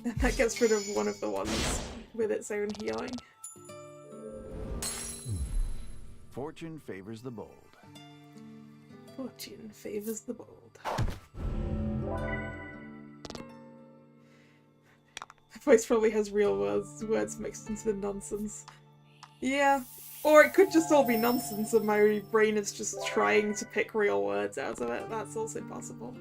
And that gets rid of one of the ones with its own healing. Fortune favors the bold. Fortune favors the bold. The voice probably has real words mixed into the nonsense. Yeah. Or it could just all be nonsense and my brain is just trying to pick real words out of it. That's also possible.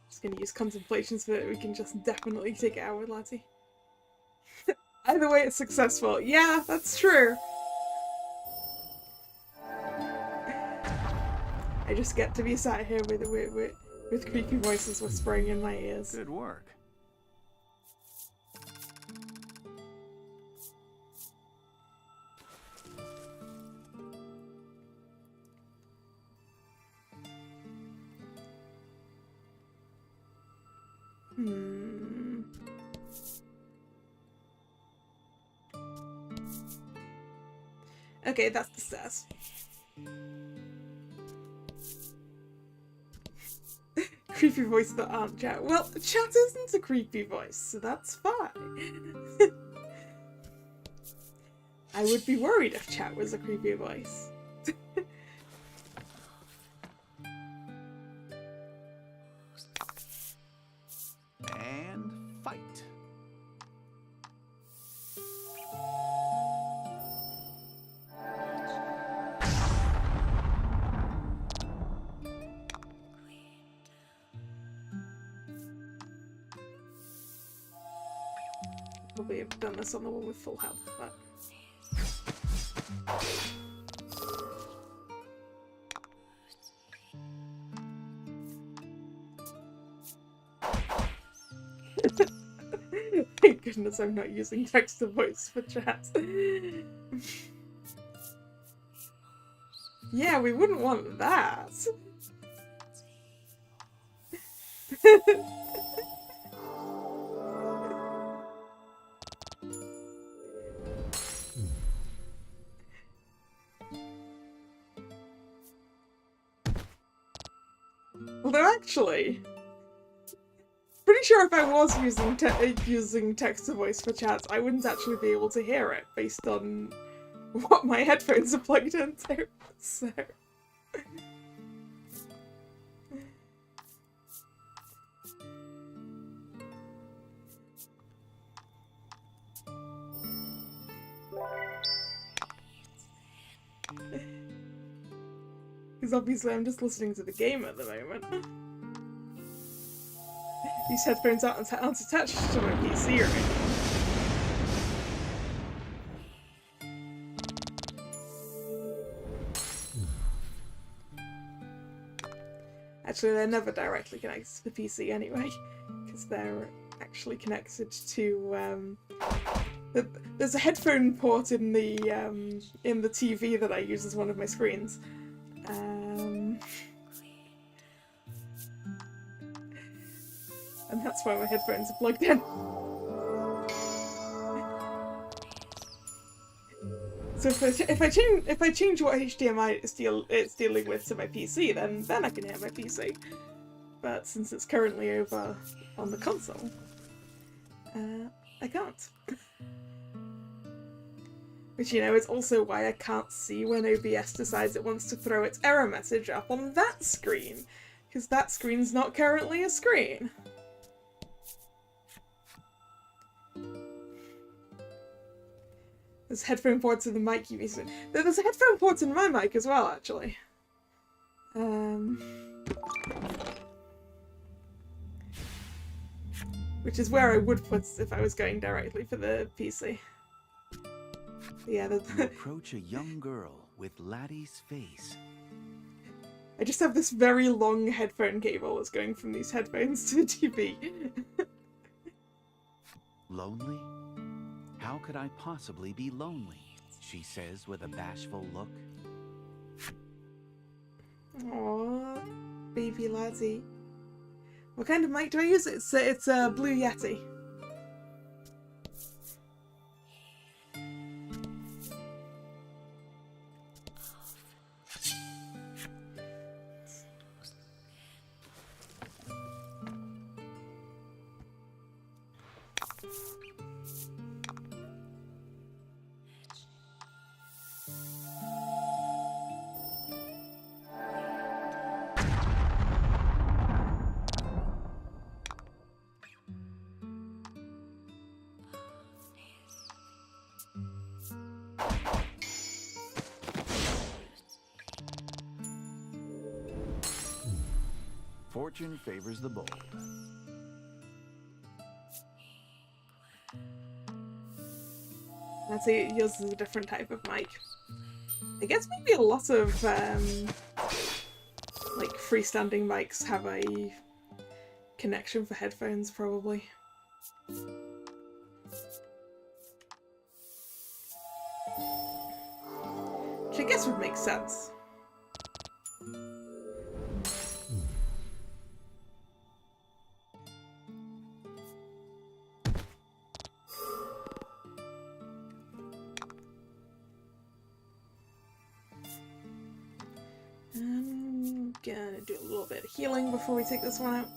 Just gonna use contemplation so that we can just definitely take it out with Lati. Either way, it's successful. Yeah, that's true. I just get to be sat here with creepy voices whispering in my ears. Good work. Okay, that's the stairs. Creepy voice that aren't chat. Well, chat isn't a creepy voice, so that's fine. I would be worried if chat was a creepy voice. And fight. Probably have done this on the one with full health, but... Thank goodness I'm not using text to voice for chat. Yeah, we wouldn't want that. Although actually, pretty sure if I was using text to voice for chats, I wouldn't actually be able to hear it based on what my headphones are plugged into. So. Because obviously I'm just listening to the game at the moment. These headphones aren't attached to my PC or anything. Actually, they're never directly connected to the PC anyway, because they're actually connected to There's a headphone port in the TV that I use as one of my screens. And that's why my headphones are plugged in. So if I change what HDMI it's dealing with to my PC, then I can hear my PC. But since it's currently over on the console, I can't. Which, you know, is also why I can't see when OBS decides it wants to throw its error message up on that screen, because that screen's not currently a screen. There's headphone ports in the mic you used. There's headphone ports in my mic as well, actually. Which is where I would put if I was going directly for the PC. Yeah, You approach a young girl with Laddie's face. I just have this very long headphone cable that's going from these headphones to the TV. Lonely? How could I possibly be lonely? She says with a bashful look. Aww, baby laddie. What kind of mic do I use? It's a Blue Yeti. Fortune favors the bold. I'd say yours is a different type of mic. I guess maybe a lot of like freestanding mics have a connection for headphones, probably. Which I guess would make sense. I'm gonna do a little bit of healing before we take this one out.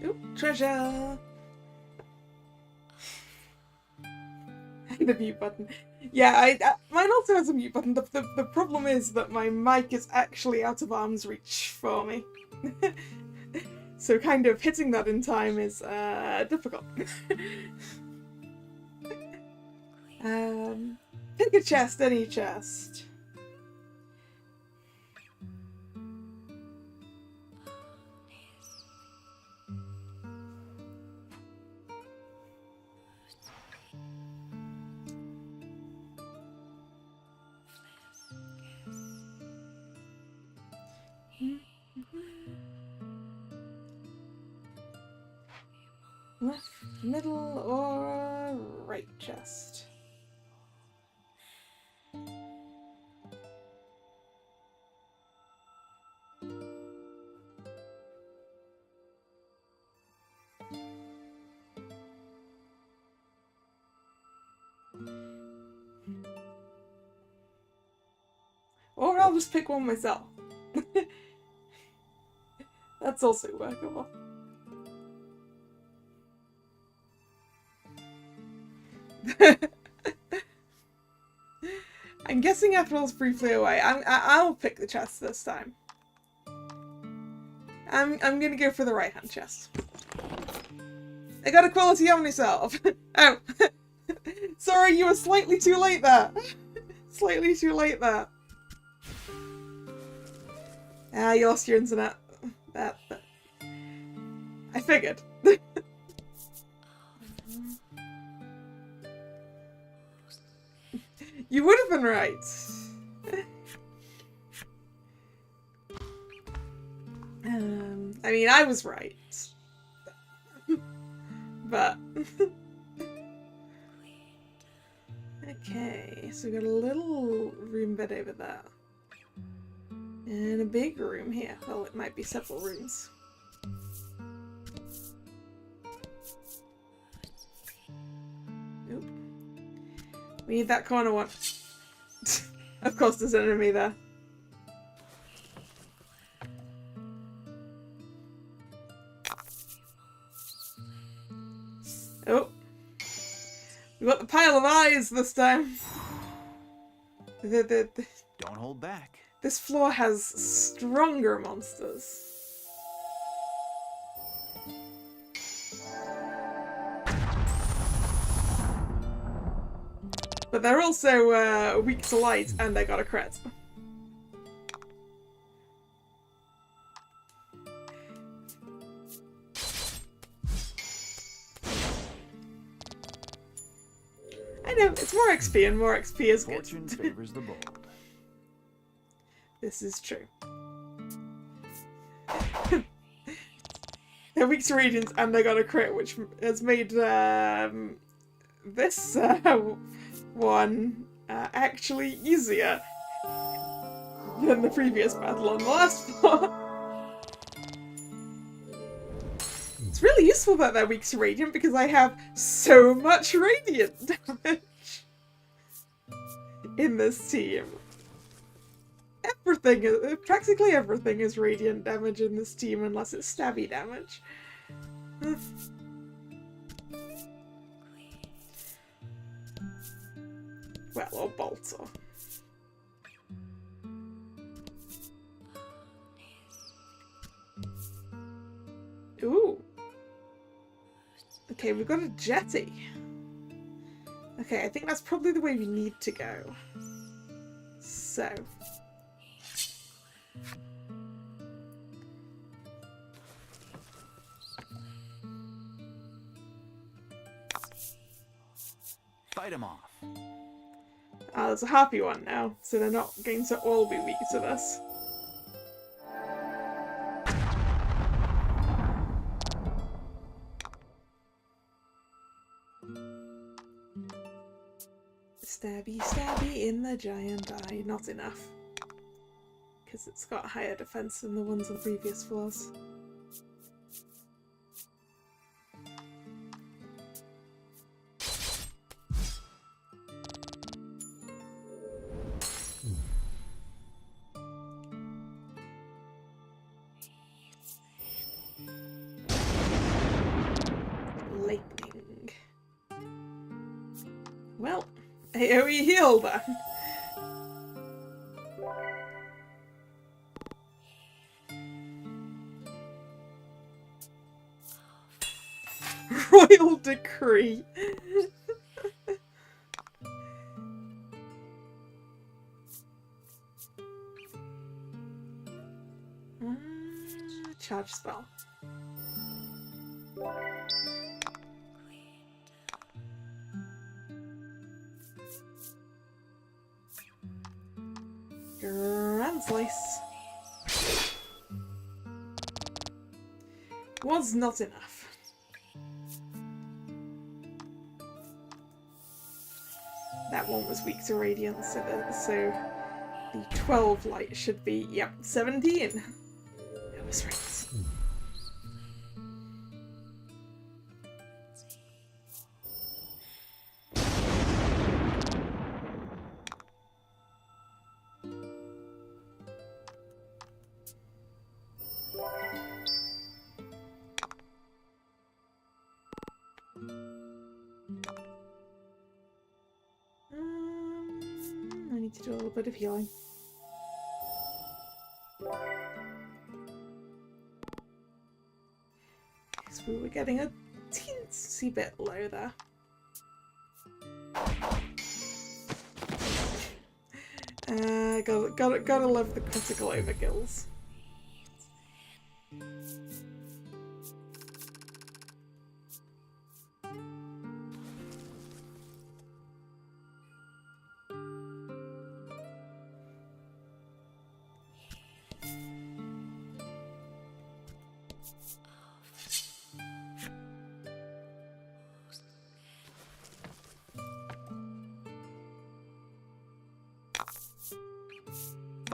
Oop, treasure! The mute button. Yeah, mine also has a mute button. The problem is that my mic is actually out of arm's reach for me. So kind of hitting that in time is difficult. Pick a chest, any chest. Left, middle, or right chest? Or I'll just pick one myself. That's also workable. I'm guessing Ethel's briefly away. I'll pick the chest this time. I'm gonna go for the right hand chest. I got equality on myself. Oh, sorry, you were slightly too late there. Slightly too late there. Ah, you lost your internet. I figured. You would have been right. I mean, I was right. But... Okay, so we got a little room bed over there. And a big room here. Well, it might be several rooms. Nope. We need that corner one. Of course there's an enemy there. Oh. We got the pile of eyes this time. Don't hold back. This floor has stronger monsters. But they're also weak to light, and they got a crit. I know, it's more XP, and more XP is good. Fortune favors the bold. This is true. They're weak to radiance, and they got a crit, which has made this one actually easier than the previous battle on the last floor. It's really useful that they're weak to radiant because I have so much radiant damage in this team. Practically everything is radiant damage in this team unless it's stabby damage. Well, or bolter. Ooh. Okay, we've got a jetty. Okay, I think that's probably the way we need to go. So. Fight him off. Ah, there's a happy one now, so they're not going to all be weak to this. Stabby, stabby in the giant eye. Not enough. Because it's got higher defense than the ones on previous floors. Lightning. Well, AoE heal then. Royal decree. Charge spell. Grand slice. Was not enough. That one was weak to radiance, so the 12 light should be, yep, 17. I was right. I need to do a little bit of healing. Because we were getting a teensy bit low there. Gotta love the critical overkills.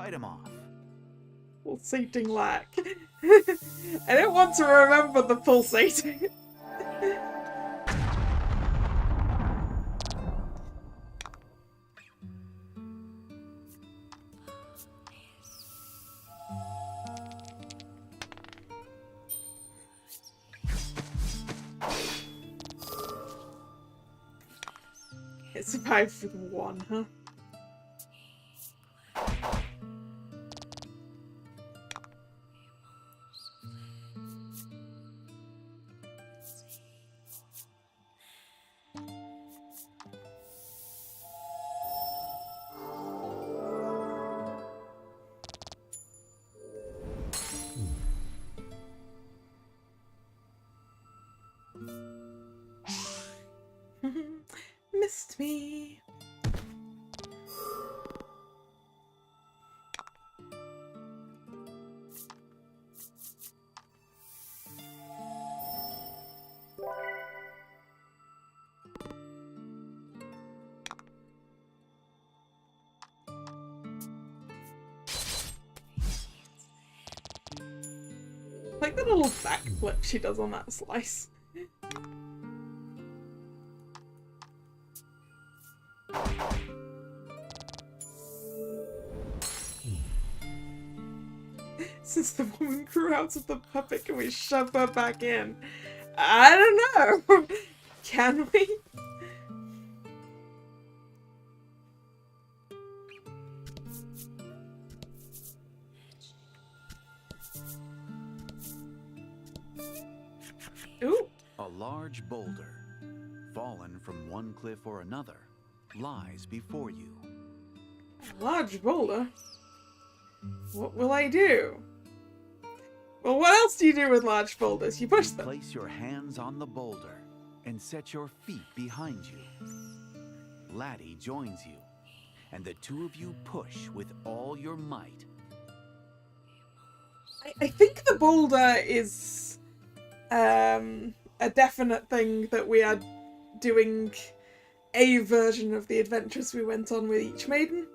fight him off. Pulsating lack. I don't want to remember the pulsating. It survived with one, huh? Missed me. Like the little backflip she does on that slice. Since the woman grew out of the puppet, can we shove her back in? I don't know. Can we? Ooh. A large boulder, fallen from one cliff or another, lies before you. A large boulder? What will I do? Well, what else do you do with large boulders? You push them. Place your hands on the boulder and set your feet behind you. Laddie joins you, and the two of you push with all your might. I think the boulder is a definite thing that we are doing a version of the adventures we went on with each maiden.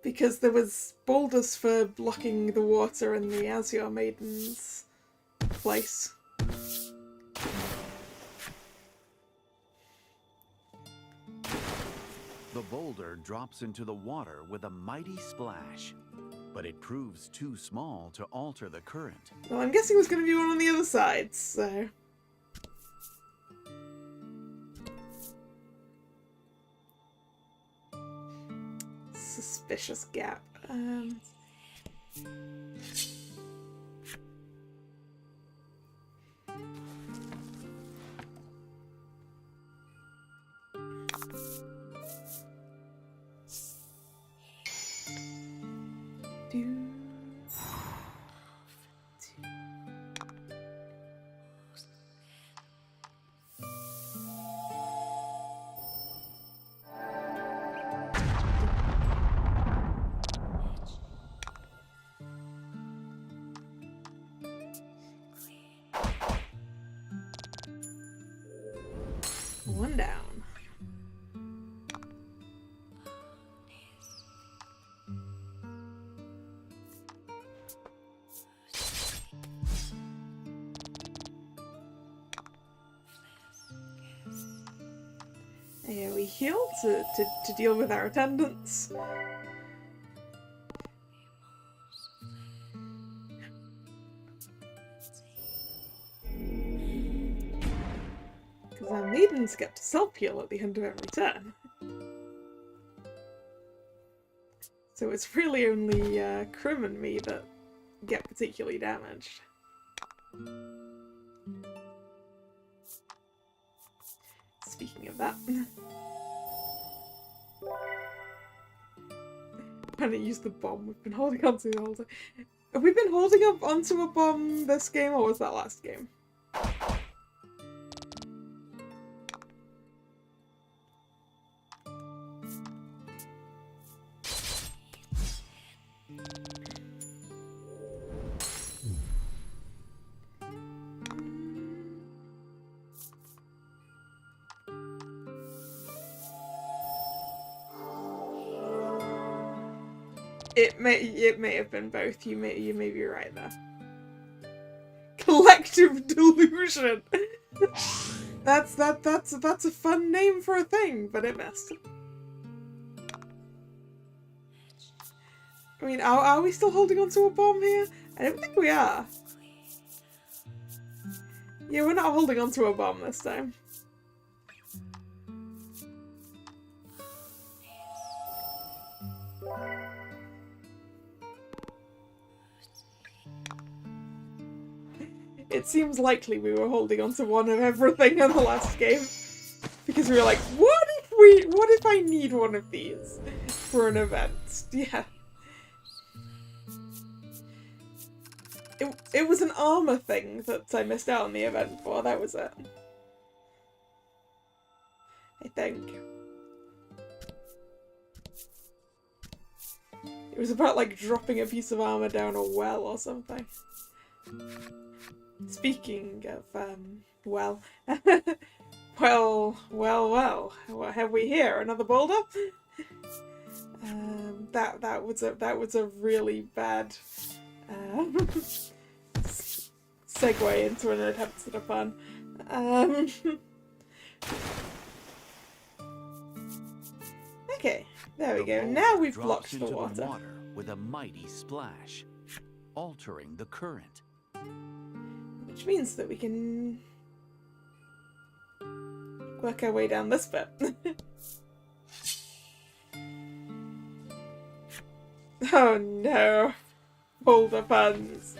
Because there was boulders for blocking the water in the Azure Maiden's place. The boulder drops into the water with a mighty splash, but it proves too small to alter the current. Well, I'm guessing there's going to be one on the other side, so... Suspicious gap. One down. Yeah, we heal to deal with our attendants. Because our maidens get to self-heal at the end of every turn. So it's really only Krim and me that get particularly damaged. Speaking of that... Why don't use the bomb we've been holding onto the whole time? Have we been holding up onto a bomb this game, or was that last game? It may have been both. You may be right there. Collective delusion. That's a fun name for a thing, but it missed. I mean, are we still holding on to a bomb here? I don't think we are. Yeah, we're not holding on to a bomb this time. It seems likely we were holding on to one of everything in the last game. Because we were like, what if I need one of these for an event? Yeah. It was an armor thing that I missed out on the event for, that was it. I think. It was about like dropping a piece of armor down a well or something. Speaking of, well. well. What have we here? Another boulder? That was a really bad segue into an attempt at a pun. Okay, there we go. Now we've blocked the water with a mighty splash, altering the current. Which means that we can work our way down this bit. Oh no. Boulder puns.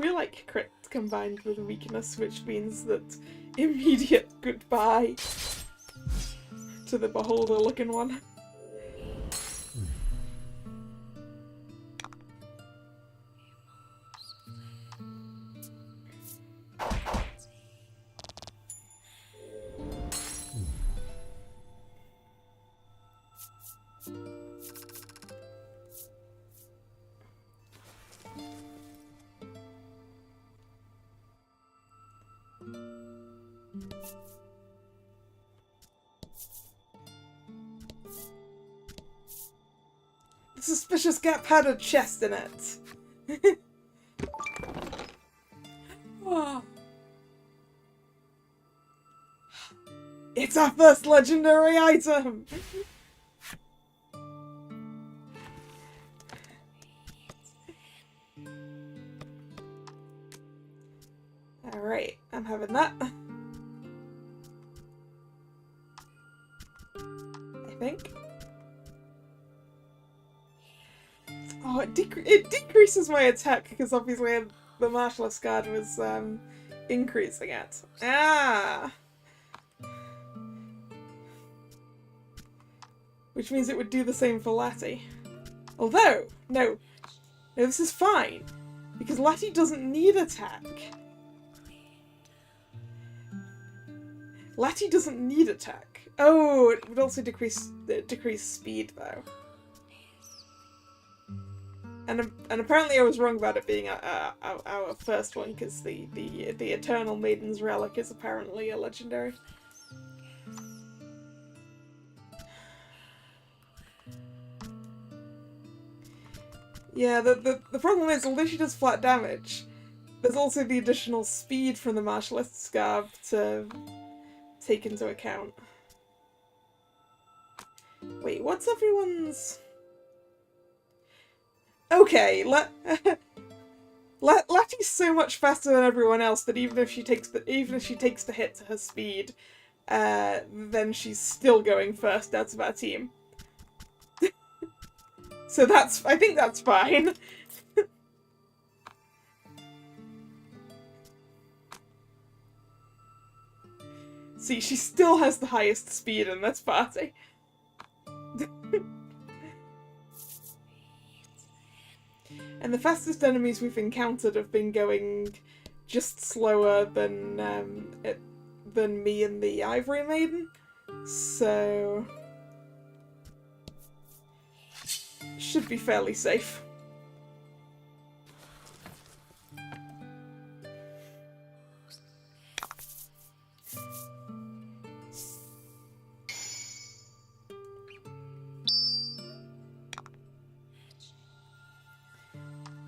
We like crit combined with weakness, which means that immediate goodbye to the beholder looking one. The suspicious gap had a chest in it. Oh. It's our first legendary item! Alright, I'm having that. I think. Oh, it decreases my attack because obviously the Martialist Guard was increasing it. Ah! Which means it would do the same for Lati. Although, no, this is fine. Because Lati doesn't need attack. Lati doesn't need attack. Oh, it would also decrease speed though. And apparently I was wrong about it being our first one, because the Eternal Maiden's Relic is apparently a legendary. Yeah, the problem is, although she does flat damage, there's also the additional speed from the Martialist Scarab to take into account. Wait, what's everyone's... Okay, Lati's so much faster than everyone else that even if she takes the hit to her speed, then she's still going first out of our team. So I think that's fine. See, she still has the highest speed in this party. And the fastest enemies we've encountered have been going just slower than me and the Ivory Maiden. So should be fairly safe.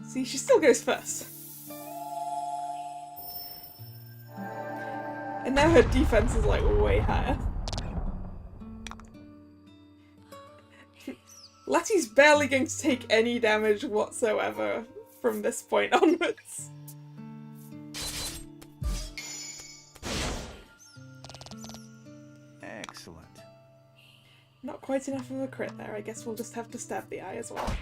See, she still goes first. And now her defense is like way higher. Letty's barely going to take any damage whatsoever from this point onwards. Excellent. Not quite enough of a crit there. I guess we'll just have to stab the eye as well.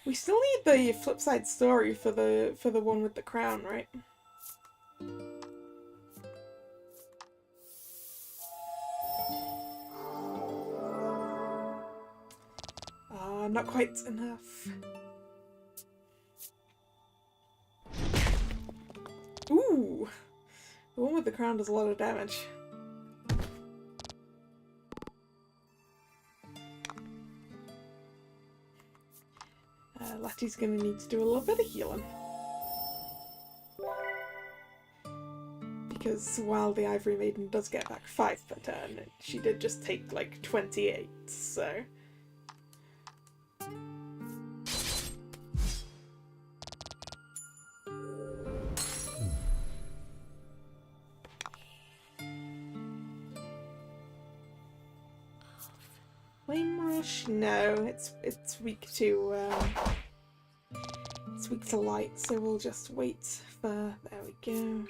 We still need the flipside story for the one with the crown, right? Not quite enough. Ooh! The one with the crown does a lot of damage. Letty's gonna need to do a little bit of healing. Because while the Ivory Maiden does get back 5 per turn, she did just take like 28, so... Flame Rush? No, it's weak to it's weak to light, so we'll just wait for... There we go.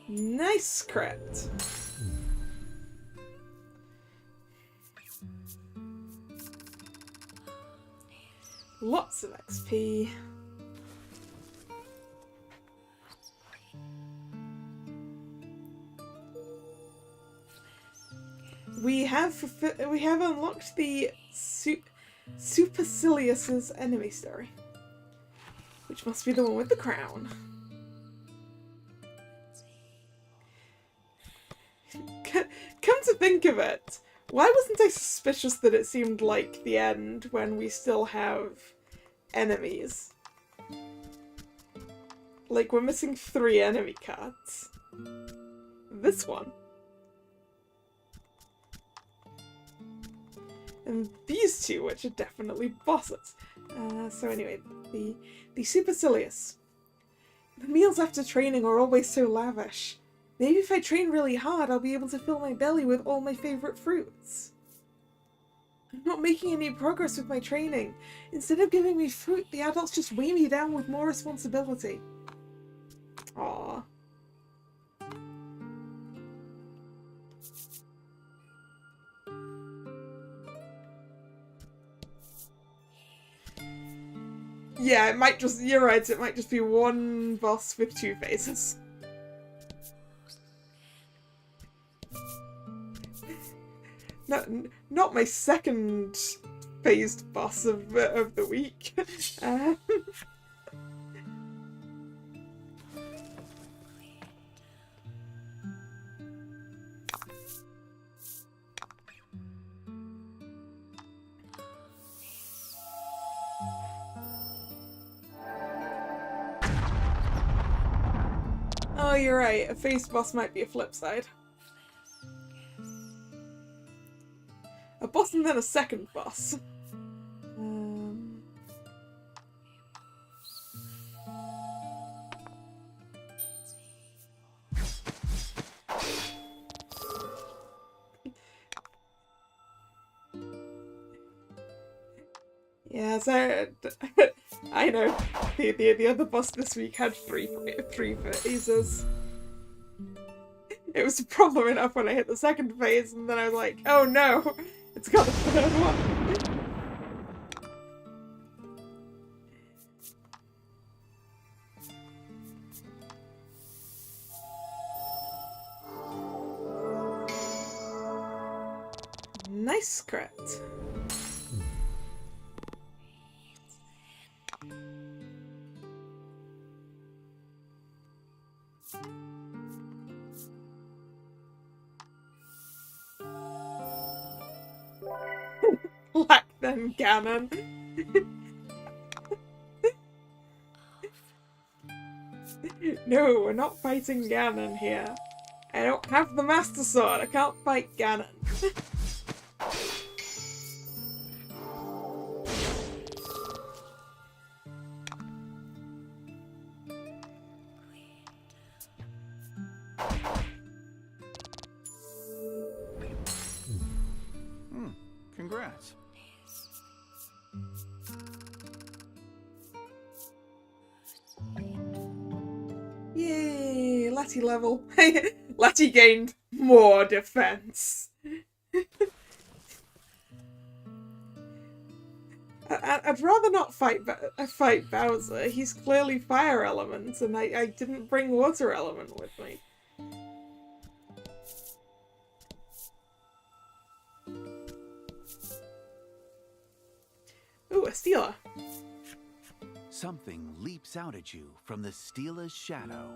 Nice crit. Lots of XP. We have unlocked the Supercilious' enemy story, which must be the one with the crown. Come to think of it, why wasn't I suspicious that it seemed like the end when we still have enemies? Like, we're missing 3 enemy cards. This one. And these 2, which are definitely bosses. So anyway, the Supercilious. The meals after training are always so lavish. Maybe if I train really hard, I'll be able to fill my belly with all my favourite fruits. I'm not making any progress with my training. Instead of giving me fruit, the adults just weigh me down with more responsibility. Aww. Yeah, it might just, you're right, it might just be one boss with 2 phases. Not my second phased boss of the week. Oh, you're right. A phased boss might be a flip side. A boss and then a second boss. Yeah, so I know the other boss this week had three phases. It was a problem enough when I hit the second phase, and then I was like, oh no, it's got the third one. Nice crit. Lack then Ganon. No, we're not fighting Ganon here. I don't have the Master Sword. I can't fight Ganon. Congrats. Yay! Letty level. Letty gained more defense. I'd rather not fight Bowser. He's clearly fire element, and I didn't bring water element with me. Ooh, a Steeler. Something leaps out at you from the Steela's shadow.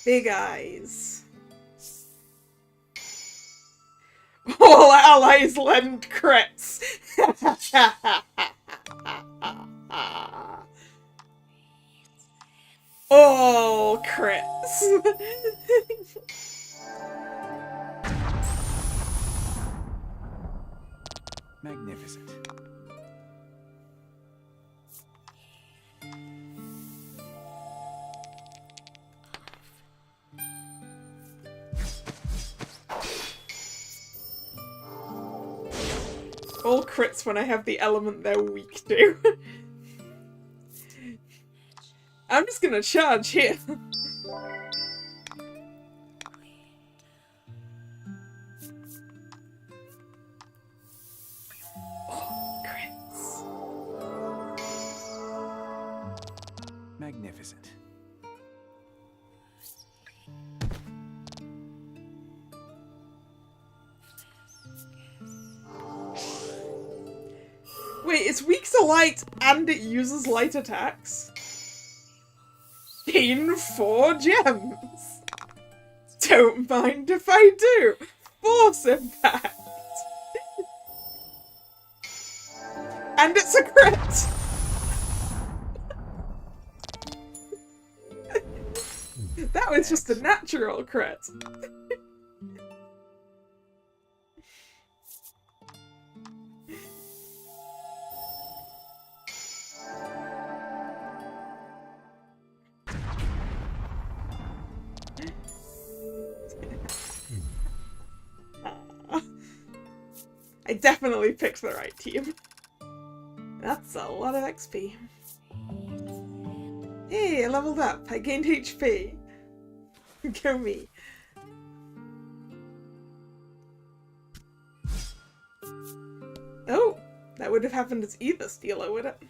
Big eyes. All allies lend crits. All crits. Magnificent. All crits when I have the element they're weak to. I'm just gonna charge here. Oh, crits. Magnificent. Wait, it's weak to light and it uses light attacks? Gain 4 gems. Don't mind if I do. Force impact. And it's a crit. That was just a natural crit. I definitely picked the right team. That's a lot of XP. Hey, I leveled up. I gained HP. Go me. Oh, that would have happened as either Steeler, would it?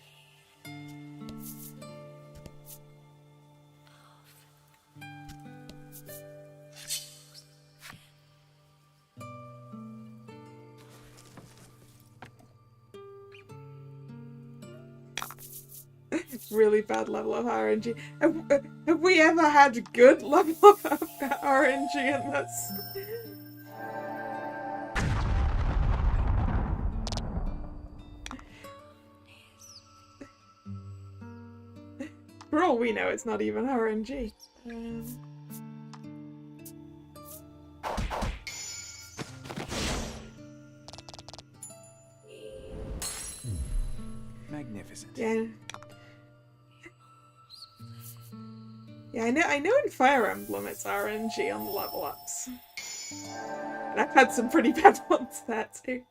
Really bad level of RNG. Have we ever had good level of RNG in this? For all we know, it's not even RNG. Magnificent. Yeah. Yeah, I know in Fire Emblem it's RNG on the level ups. And I've had some pretty bad ones there too.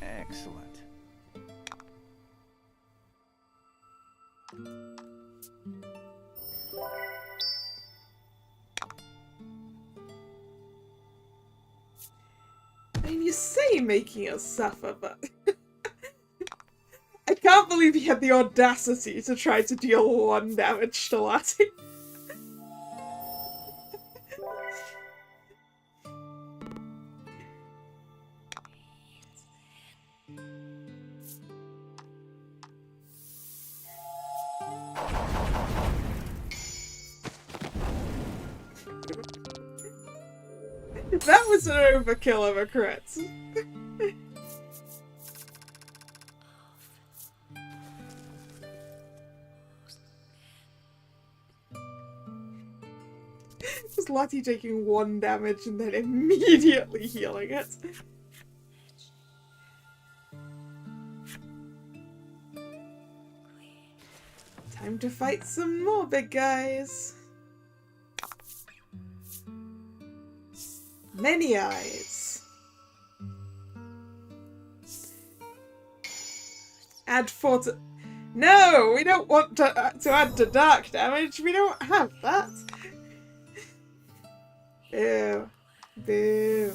Excellent. I mean, you say making us suffer, but I can't believe he had the audacity to try to deal 1 damage to Lati. That was an overkill of a crit. Just Lati taking 1 damage and then immediately healing it. Time to fight some more big guys. Many eyes. Add 4 to... No! We don't want to add to dark damage. We don't have that. Ew. Boo.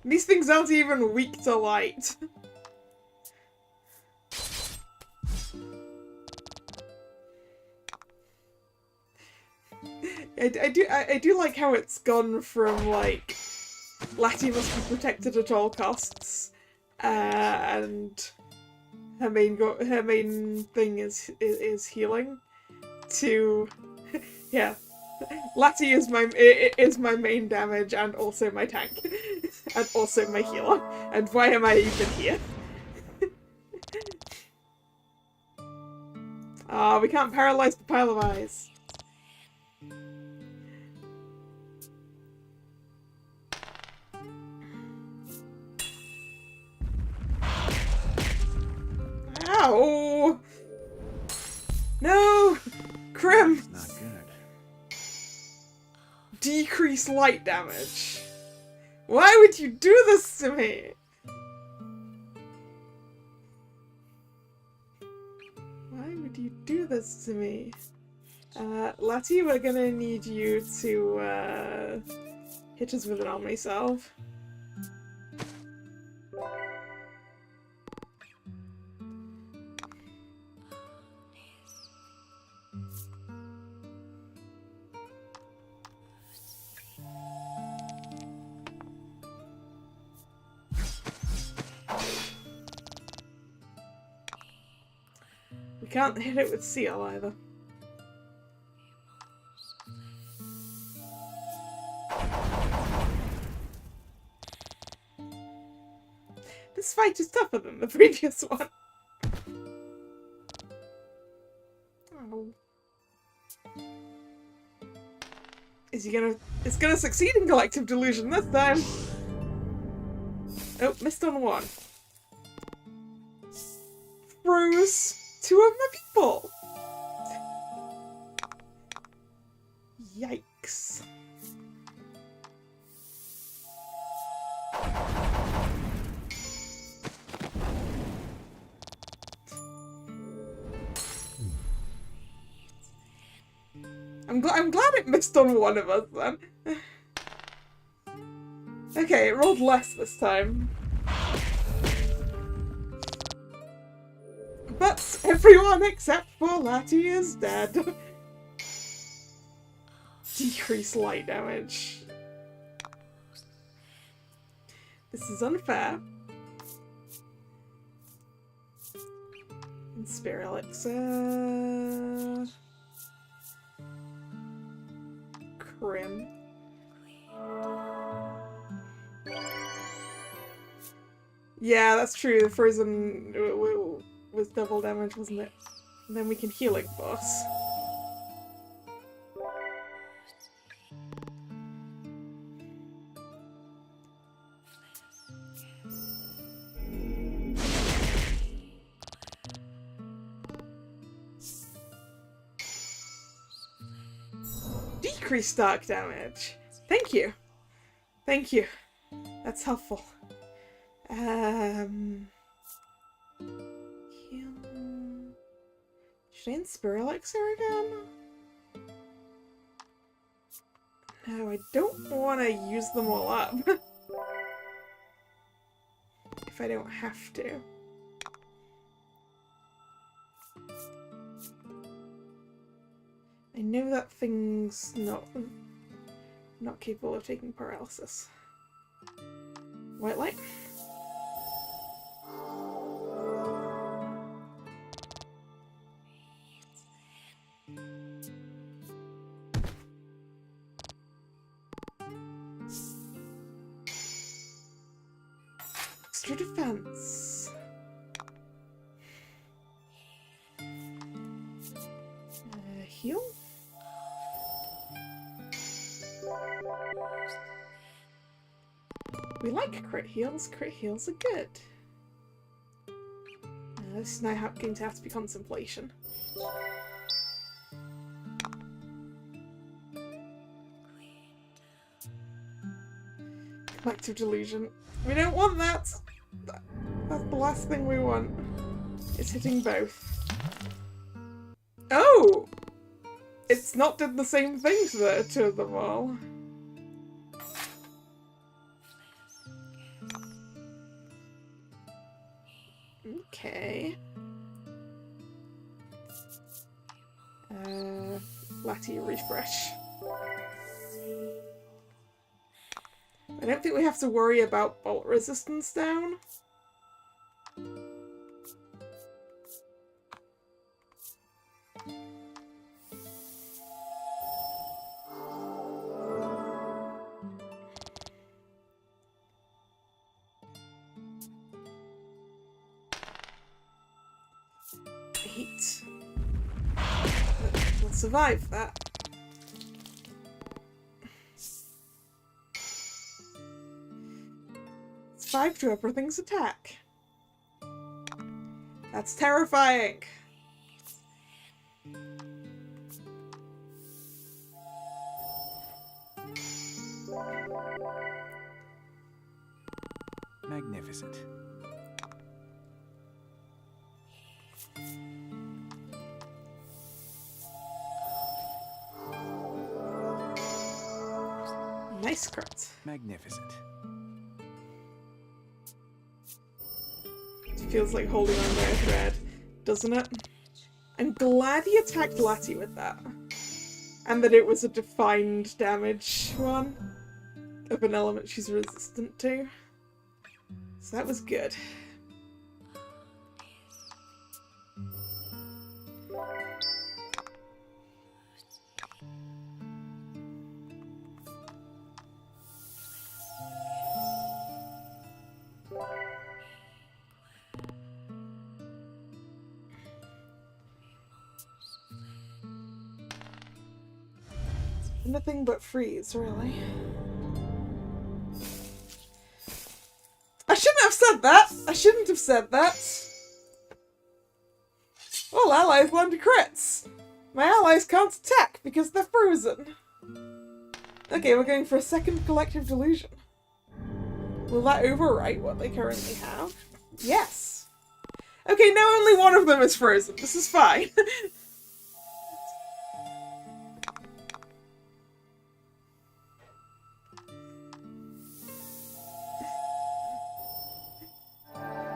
These things aren't even weak to light. I do like how it's gone from like Lati must be protected at all costs, and her main thing is healing, to yeah, Lati is my main damage and also my tank and also my healer. And why am I even here? Ah, we can't paralyze the pile of eyes. Ow! No! Crim! Not good. Decrease light damage. Why would you do this to me? Why would you do this to me? Lati, we're gonna need you to hit us with an Omni Salve. We can't hit it with Seal either. This fight is tougher than the previous one. Oh. Is he gonna... It's gonna succeed in Collective Delusion this time! Oh, missed on 1. Froze 2 of my people! Yikes. I'm glad it missed on 1 of us then. Okay, it rolled less this time. But everyone except for Lati is dead. Decrease light damage. This is unfair. And Spirit Elixir. Crim. Yeah, that's true. The frozen was double damage, wasn't it? And then we can healing boss. Decrease dark damage. Thank you. Thank you. That's helpful. Should I Spirit Elixir again? No, I don't want to use them all up. If I don't have to. I know that thing's not capable of taking paralysis. White light. Extra defense. Heal? We like crit heals. Crit heals are good. This is now going to have to be contemplation. Collective delusion. We don't want that! That's the last thing we want. It's hitting both. Oh! It's not did the same thing to them all. Okay. Latty refresh. I don't think we have to worry about bolt resistance down. Heat. We'll survive that. It's 5 to everything's attack. That's terrifying. Magnificent. Nice crit. Magnificent. It feels like holding on by a thread, doesn't it? I'm glad he attacked Latty with that. And that it was a defined damage one of an element she's resistant to. So that was good. Nothing but freeze, really. I shouldn't have said that! I shouldn't have said that! All allies land crits! My allies can't attack because they're frozen. Okay, we're going for a second collective delusion. Will that overwrite what they currently have? Yes! Okay, now only one of them is frozen. This is fine.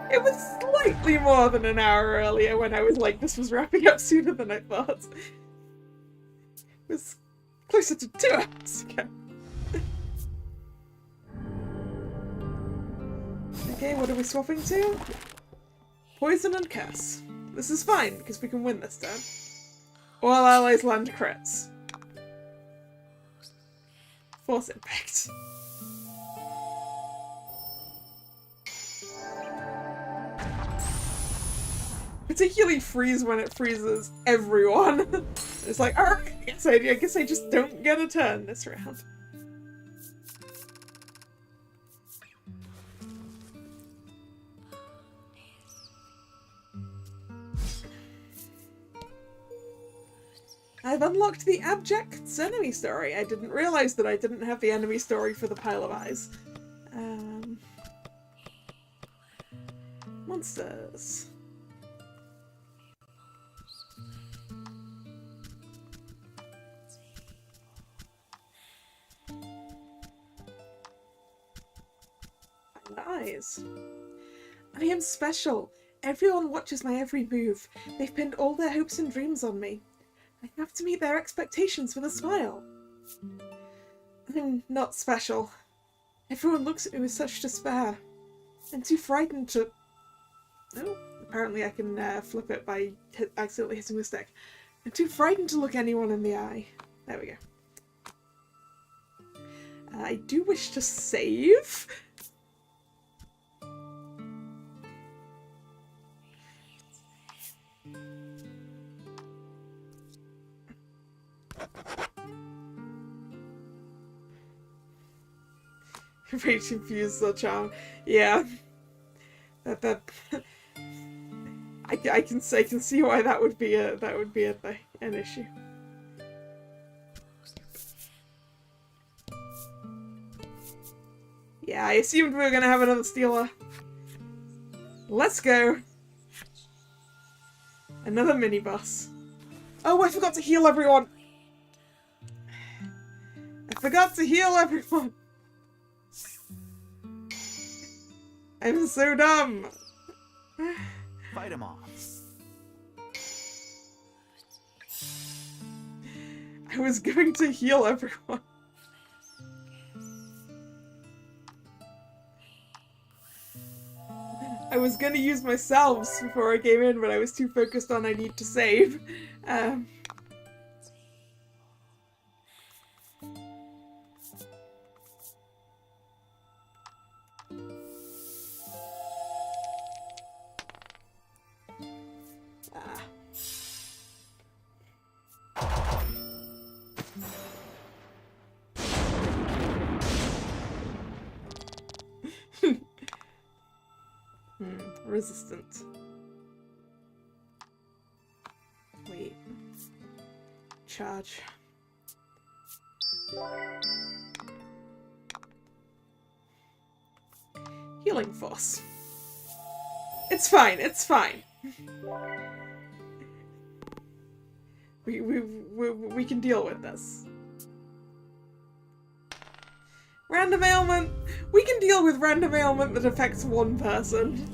It was slightly more than an hour earlier when I was like, this was wrapping up sooner than I thought. It was closer to 2 hours ago. Okay, what are we swapping to? Poison and curse. This is fine, because we can win this turn. All allies land crits. Force impact. Particularly freeze when it freezes everyone. It's like, alright, I guess I just don't get a turn this round. I've unlocked the Abject's enemy story. I didn't realize that I didn't have the enemy story for the Pile of Eyes. Monsters. The eyes. I am special. Everyone watches my every move. They've pinned all their hopes and dreams on me. I have to meet their expectations with a smile. I'm not special. Everyone looks at me with such despair. I'm too frightened to... Oh, apparently I can flip it by accidentally hitting the stick. I'm too frightened to look anyone in the eye. There we go. I do wish to save. Rage infused the charm. Yeah. That I can see why that would be an issue. Yeah, I assumed we were gonna have another stealer. Let's go. Another minibus. Oh, I forgot to heal everyone. I forgot to heal everyone. I'm so dumb. Fight him off. I was going to heal everyone. I was going to use my salves before I came in, but I was too focused on I need to save. Resistant. Wait. Charge. Healing force. It's fine, it's fine. We can deal with this. Random ailment! We can deal with random ailment that affects one person.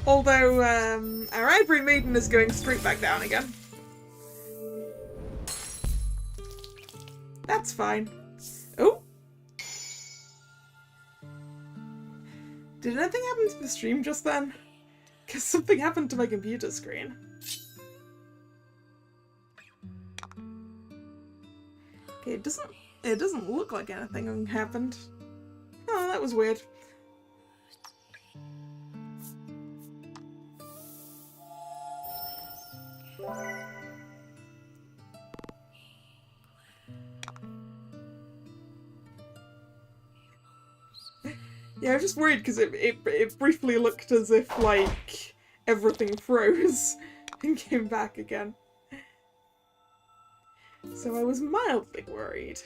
Although, our Ivory Maiden is going straight back down again. That's fine. Oh! Did anything happen to the stream just then? Because something happened to my computer screen. Okay, it doesn't look like anything happened. Oh, that was weird. Yeah, I'm just worried because it briefly looked as if, like, everything froze and came back again. So I was mildly worried.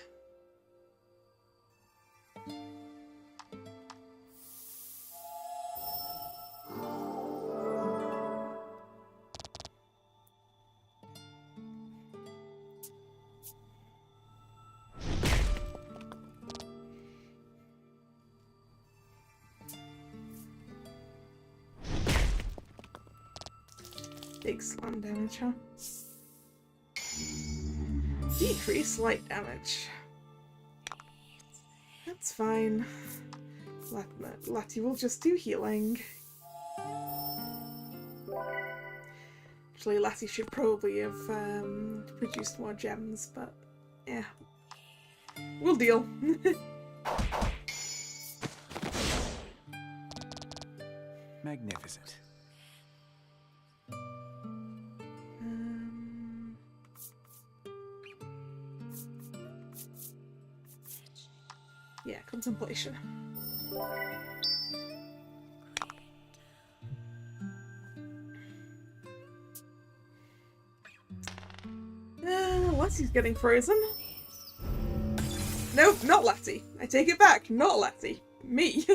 Big slam damage, huh? Decrease light damage. That's fine. Lati will just do healing. Actually, Lati should probably have produced more gems, but yeah. We'll deal. Magnificent. Yeah, contemplation. Lattie's getting frozen. Nope, not Lattie. I take it back. Not Lattie. Me.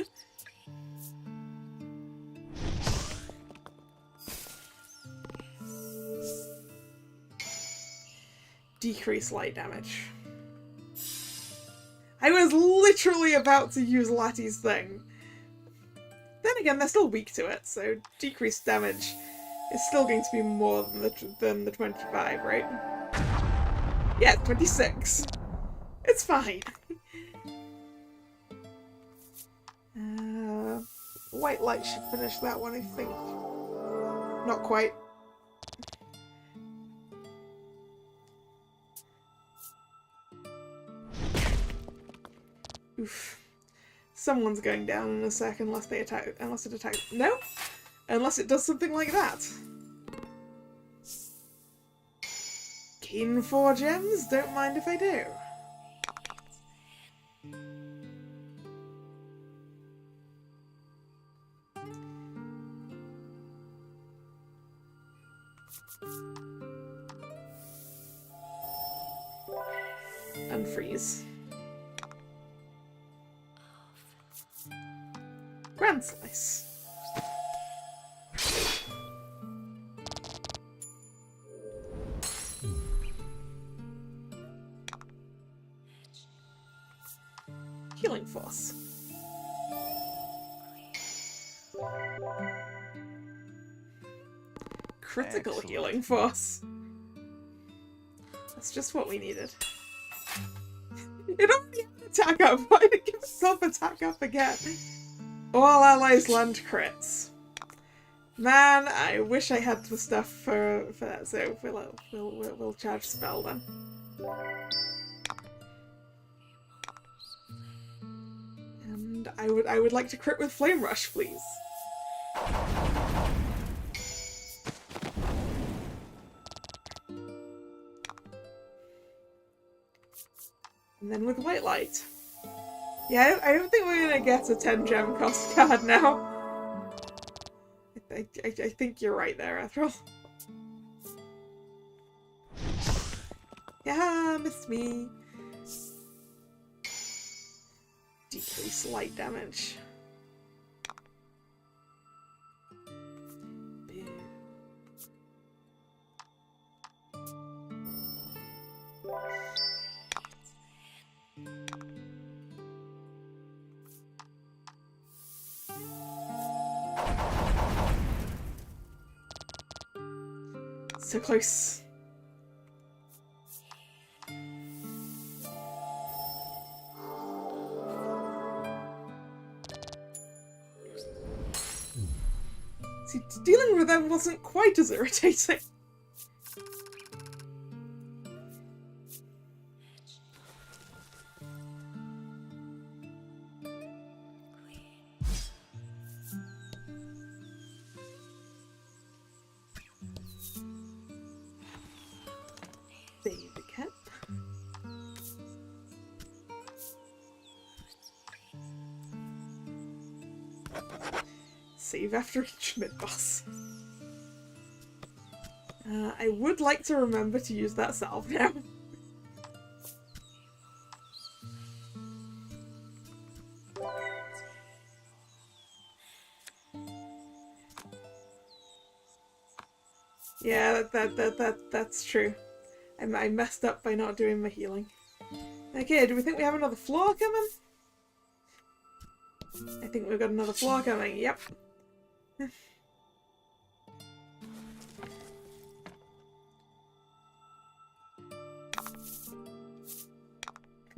Decrease light damage. I was literally about to use Lattie's thing. Then again, they're still weak to it, so decreased damage is still going to be more than the 25, right? Yeah, 26. It's fine. White light should finish that one, I think. Not quite. Oof. Someone's going down in a sec unless they attack. Unless it attacks. No! Unless it does something like that. Keen 4 gems? Don't mind if I do. Unfreeze. Grand Slice. Healing Force. Critical Excellent. Healing Force. That's just what we needed. It already had attack up. Why did it give itself attack up again? All allies land crits. Man, I wish I had the stuff for that. So we'll charge spell then. And I would like to crit with Flame Rush, please. And then with White Light. Yeah, I don't think we're gonna get a 10 gem cost card now. I think you're right there, Ethel. Yeah, missed me. Decrease light damage. So close. See, dealing with them wasn't quite as irritating. Save again. Save after each mid-boss. I would like to remember to use that salve now. Yeah, that's true. I messed up by not doing my healing. Okay, do we think we have another floor coming? I think we've got another floor coming, yep.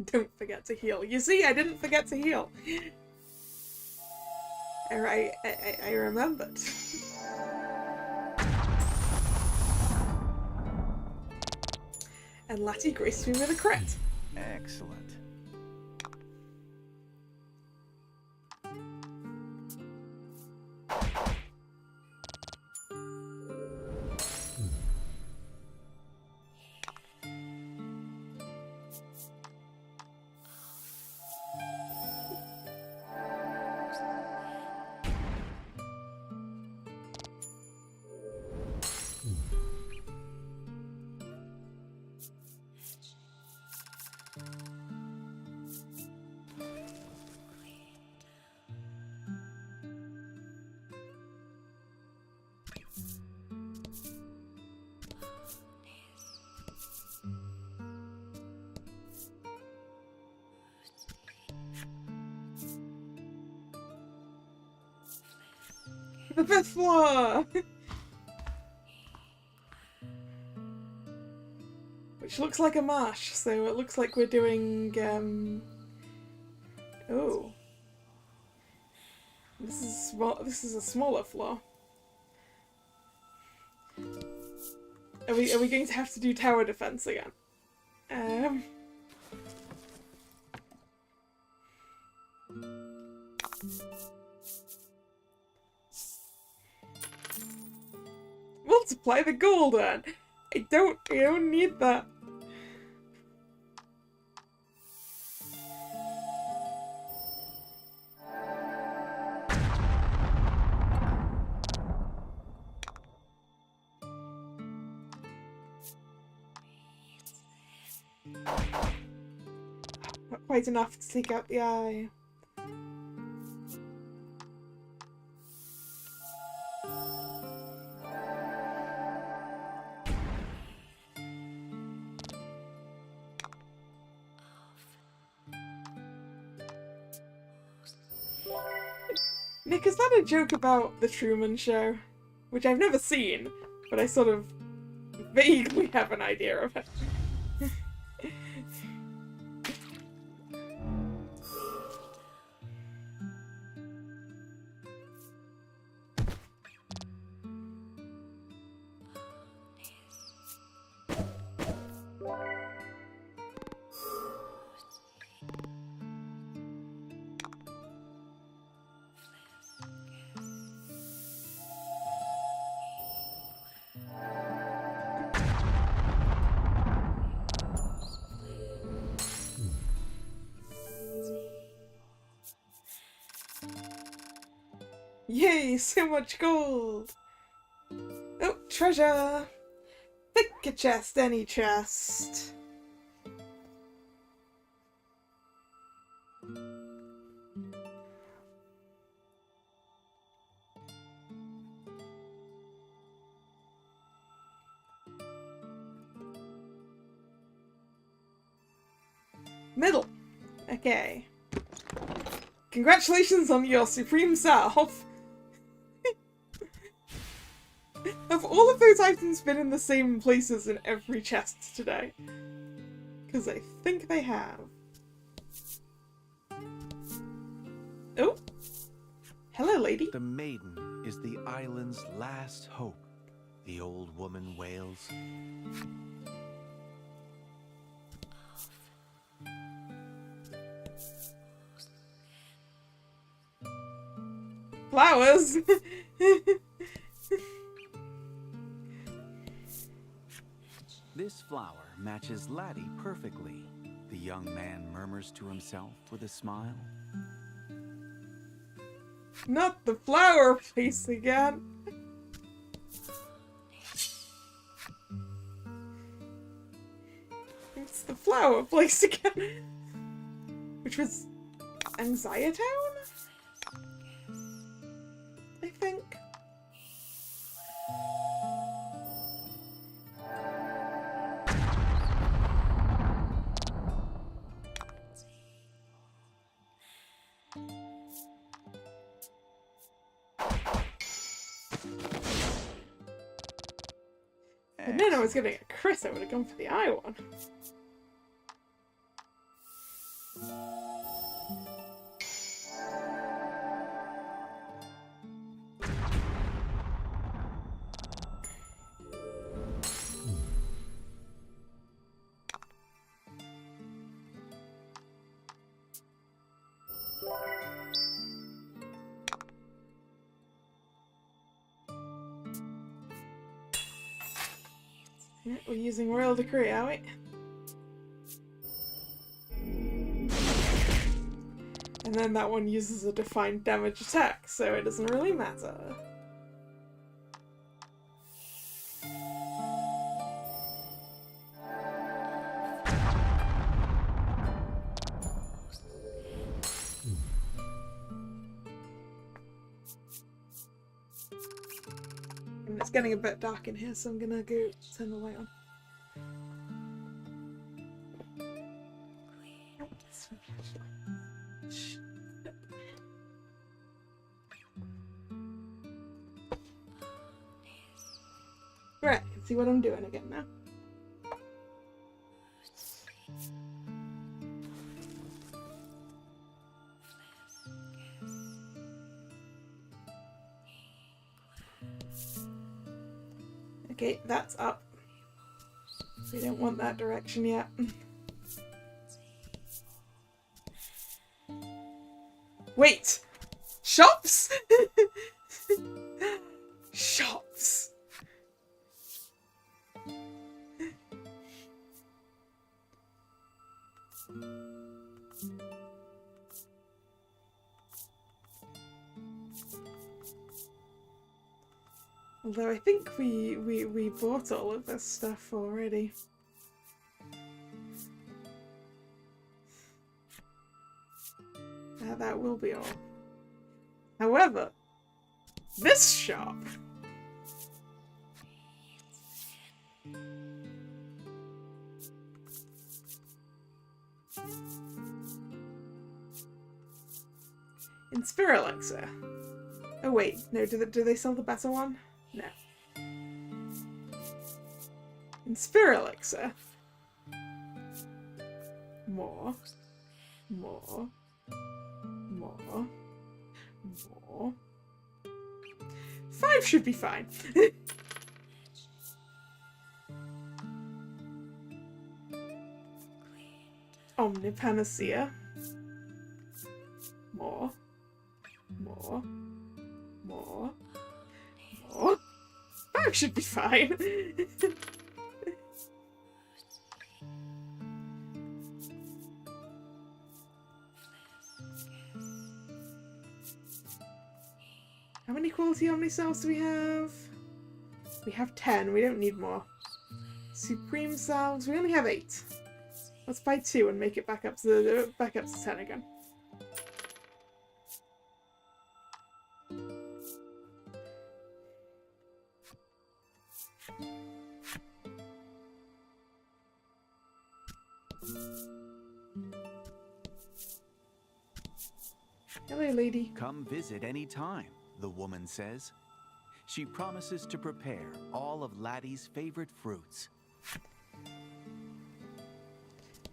Don't forget to heal. You see, I didn't forget to heal. I remembered. And Lati graced me with a crit. Excellent. The fifth floor! Which looks like a marsh, so it looks like we're doing, oh. This is a smaller floor. Are we going to have to do tower defense again? Multiply the gold then. I don't need that. Not quite enough to take out the eye. Nick, is that a joke about the Truman Show? Which I've never seen, but I sort of vaguely have an idea of it. Yay, so much gold! Oh, treasure! Pick a chest, any chest. Middle. Okay. Congratulations on your supreme self! Have all of those items been in the same places in every chest today? Because I think they have. Oh! Hello, lady. The Maiden is the island's last hope, the old woman wails. Flowers! This flower matches Laddie perfectly, the young man murmurs to himself with a smile. Not the flower place again! It's the flower place again! Which was Anxiety Town? I think. If then I was gonna get Chris, I would have gone for the eye one. Yeah, we're using Royal Decree, are we? And then that one uses a defined damage attack, so it doesn't really matter. And it's getting a bit dark in here, so I'm gonna go turn the light on. See what I'm doing again now. Okay, that's up. We don't want that direction yet. Wait! Shops? Shops. Although I think we bought all of this stuff already. That will be all. However, this shop. In Spirit Elixir. Oh wait, no, do they sell the better one? No. In Spirit Elixir. More. 5 should be fine. Omnipanacea. More. 5 should be fine. How many quality Omni cells do we have? We have 10. We don't need more. Supreme cells. We only have 8. Let's buy 2 and make it back up to 10 again. Hello, lady. Come visit any time, the woman says. She promises to prepare all of Laddie's favorite fruits.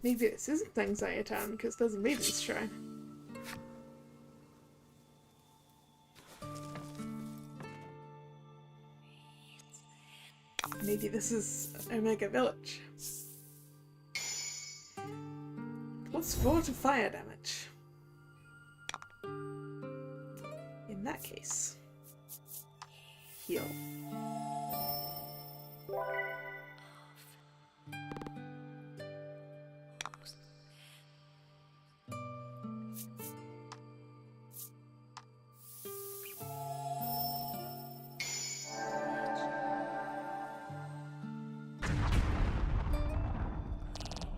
Maybe this isn't Anxiety Town because there's a Maiden's Shrine. Maybe this is Omega Village. +4 to fire damage. In that case, heal.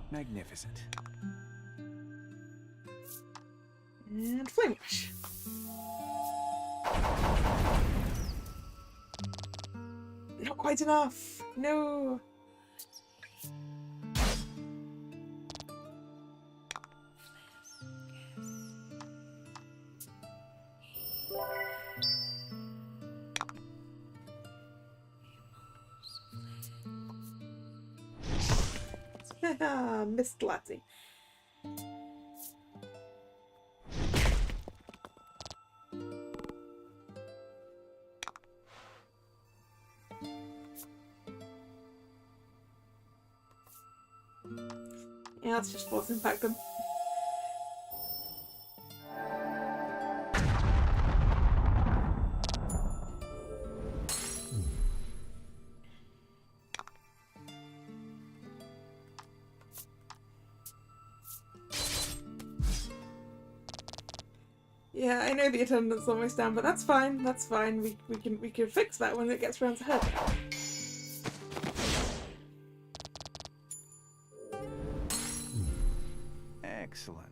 Magnificent. And Flame Rush. Not quite enough. No. Missed Latty. Yeah, let's just force impact them. Yeah, I know the attendance almost down, but that's fine. That's fine. We can fix that when it gets round to her. Excellent.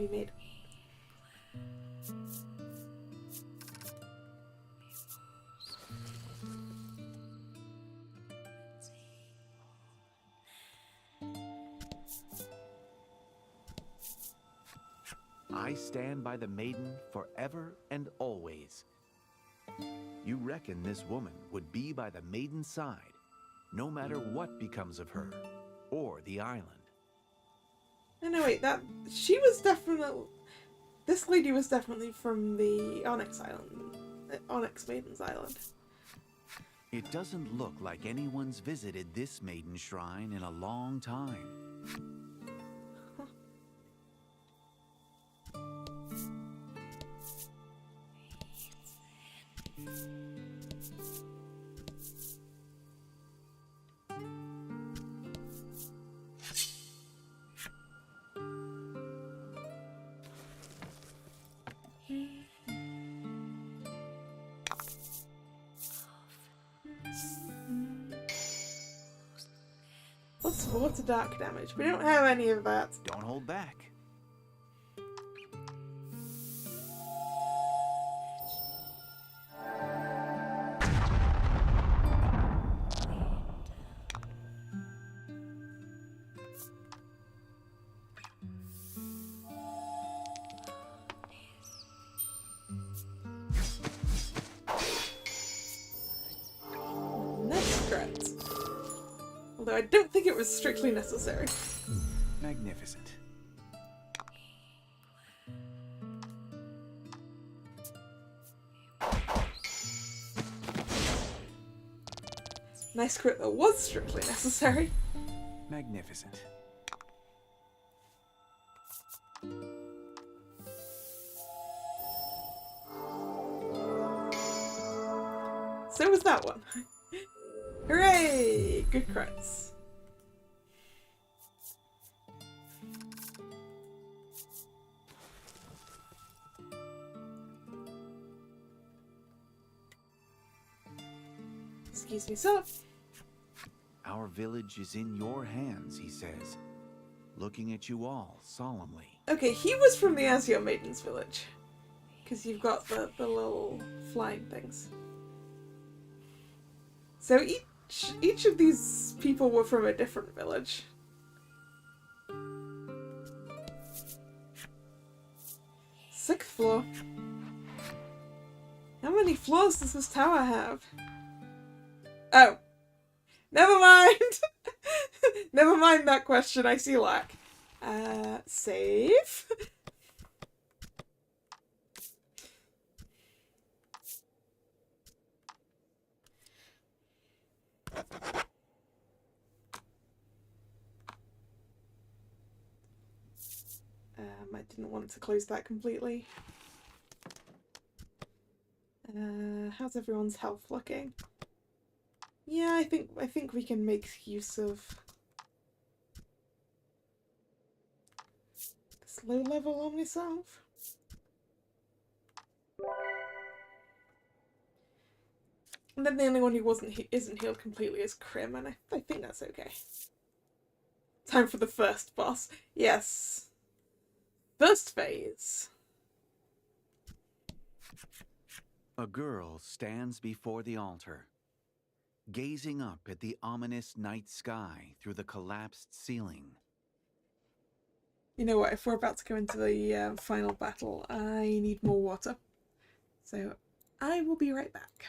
We made. I stand by the maiden forever and always. You reckon this woman would be by the maiden's side, no matter what becomes of her, or the island. No, wait, she was definitely... This lady was definitely from the Onyx Island. Onyx Maiden's Island. It doesn't look like anyone's visited this maiden shrine in a long time. Plus water dark damage. We don't have any of that. Don't hold back. Next crit. Although I don't think it was strictly necessary. Magnificent. Nice crit that was strictly necessary. Magnificent. So was that one. Hooray! Good crits. Excuse me, sir. Our village is in your hands, he says, looking at you all solemnly. Okay, he was from the Azure Maiden's village. Because you've got the little flying things. So each of these people were from a different village. Sixth floor. How many floors does this tower have? Oh. Never mind! Never mind that question, I see lack. Save? I didn't want to close that completely. How's everyone's health looking? Yeah, I think we can make use of this low level on myself. And then the only one who isn't healed completely is Krim, and I think that's okay. Time for the first boss. Yes. First phase. A girl stands before the altar, gazing up at the ominous night sky through the collapsed ceiling. You know what, if we're about to go into the final battle, I need more water. So I will be right back.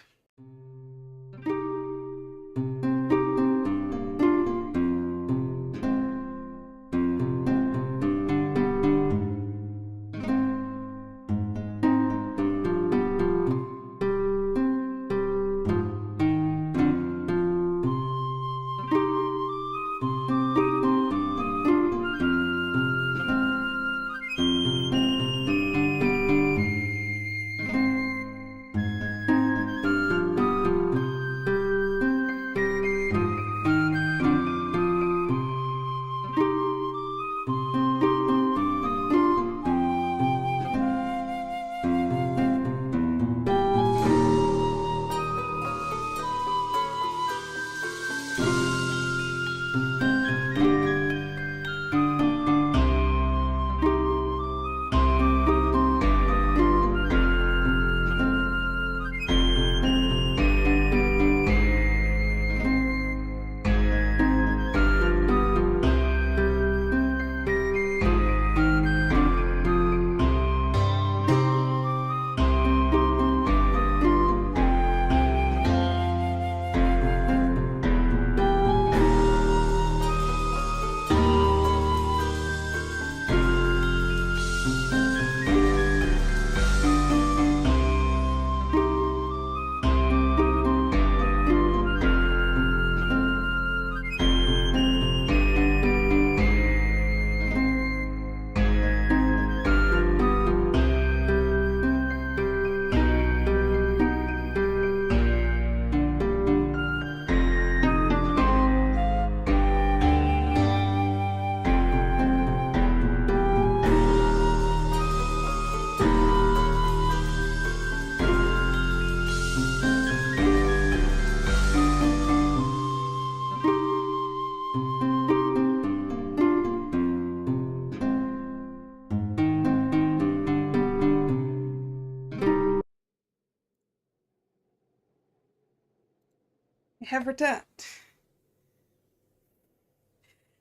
have returned.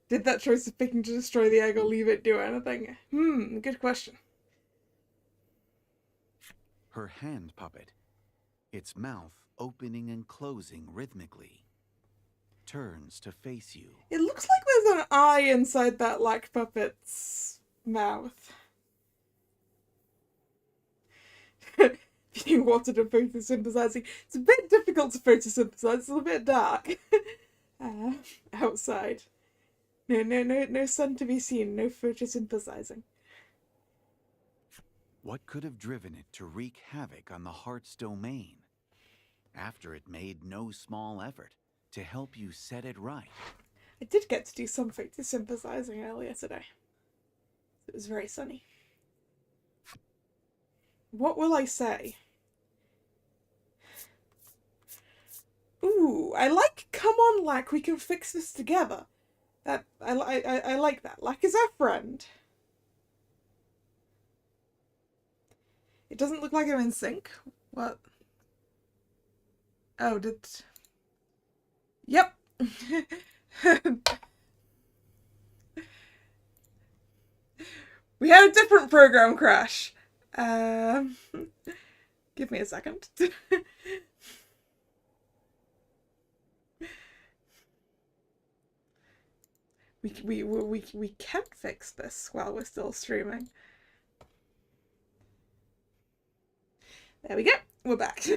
Did that choice of picking to destroy the egg or leave it do anything? Good question. Her hand puppet, its mouth opening and closing rhythmically, turns to face you. It looks like there's an eye inside that lack puppet's mouth. Being watered and photosynthesizing. It's a bit difficult to photosynthesize. It's a bit dark. Outside. No sun to be seen. No photosynthesizing. What could have driven it to wreak havoc on the heart's domain, after it made no small effort to help you set it right? I did get to do some photosynthesizing earlier today. It was very sunny. What will I say? Ooh, I like "Come on, Lack, we can fix this together." That I like that. Lack is our friend. It doesn't look like I'm in sync. What? Oh, Yep. We had a different program crash. Give me a second. We can fix this while we're still streaming. There we go. We're back.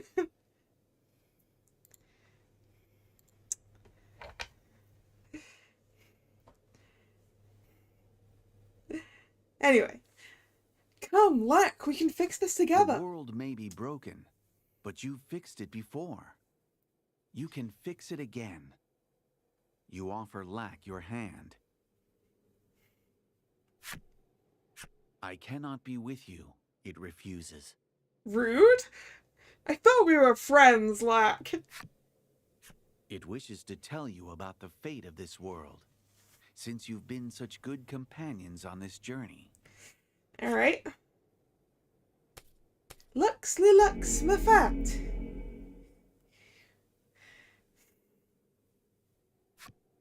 Anyway. Come, Lack, we can fix this together. The world may be broken, but you fixed it before. You can fix it again. You offer Lack your hand. I cannot be with you, it refuses. Rude? I thought we were friends, Lack. It wishes to tell you about the fate of this world, since you've been such good companions on this journey. Alright. Lux, my fact.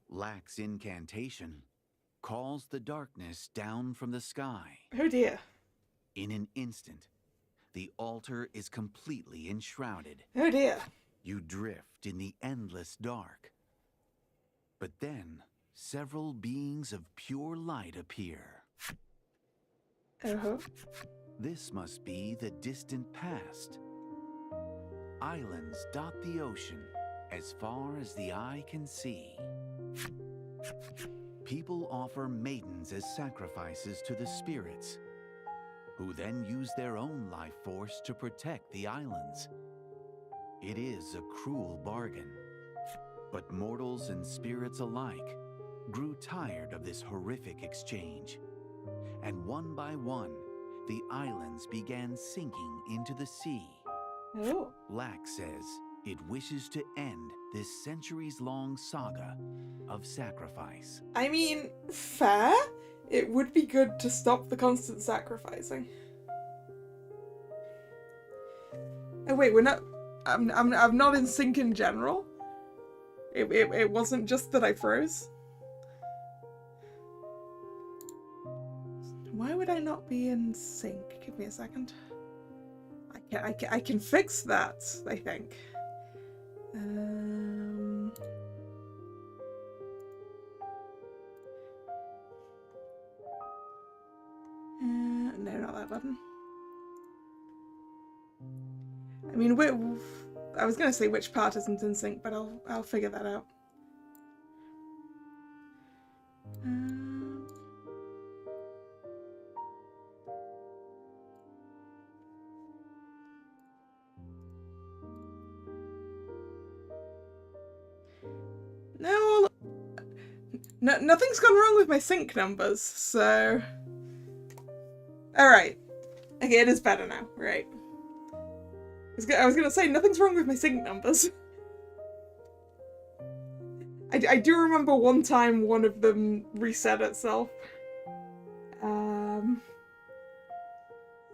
Lack's incantation calls the darkness down from the sky. Oh dear. In an instant, the altar is completely enshrouded. Oh dear. You drift in the endless dark. But then, several beings of pure light appear. Uh-huh. This must be the distant past. Islands dot the ocean as far as the eye can see. People offer maidens as sacrifices to the spirits, who then use their own life force to protect the islands. It is a cruel bargain, but mortals and spirits alike grew tired of this horrific exchange, and one by one, the islands began sinking into the sea. Oh. Lack says it wishes to end this centuries-long saga of sacrifice. I mean, fair? It would be good to stop the constant sacrificing. Oh wait, we're not... I'm not in sync in general? It wasn't just that I froze? Why would I not be in sync? Give me a second. I can fix that, I think. No, not that button. I mean, I was gonna say which part isn't in sync, but I'll figure that out. No, nothing's gone wrong with my sync numbers, so... Alright. Okay, it is better now, right. I was gonna say, nothing's wrong with my sync numbers. I do remember one time one of them reset itself.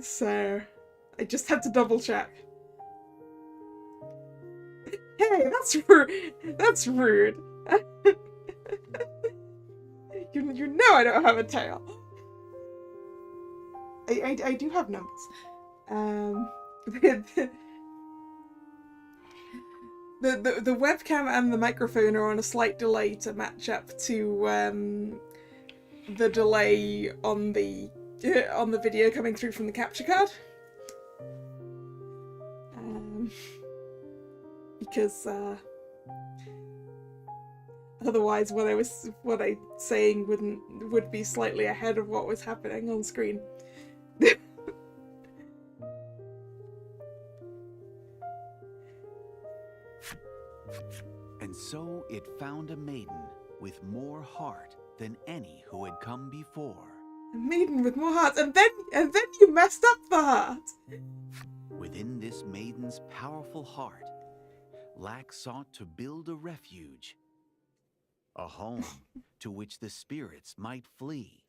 So... I just had to double check. Hey, that's rude. That's rude. You know I don't have a tail. I do have numbers. The webcam and the microphone are on a slight delay to match up to the delay on the video coming through from the capture card. Because otherwise what I saying would be slightly ahead of what was happening on screen. And so it found a maiden with more heart than any who had come before. A maiden with more hearts, and then you messed up the heart. Within this maiden's powerful heart, Lack sought to build a refuge, a home to which the spirits might flee,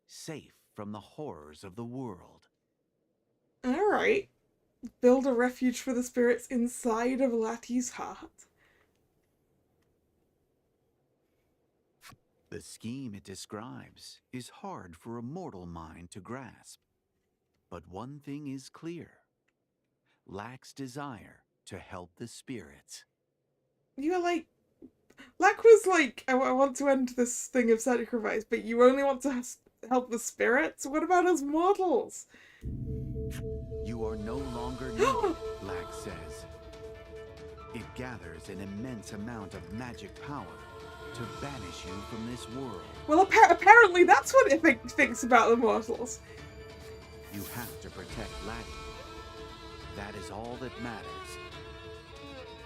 safe from the horrors of the world. All right, build a refuge for the spirits inside of Latty's heart. The scheme it describes is hard for a mortal mind to grasp. But one thing is clear. Lack's desire to help the spirits. You're like... Lack was like, I want to end this thing of sacrifice, but you only want to help the spirits? What about us mortals? You are no longer needed, Lack says. It gathers an immense amount of magic power to banish you from this world. Well, apparently that's what it thinks about the mortals. You have to protect Laddie. That is all that matters.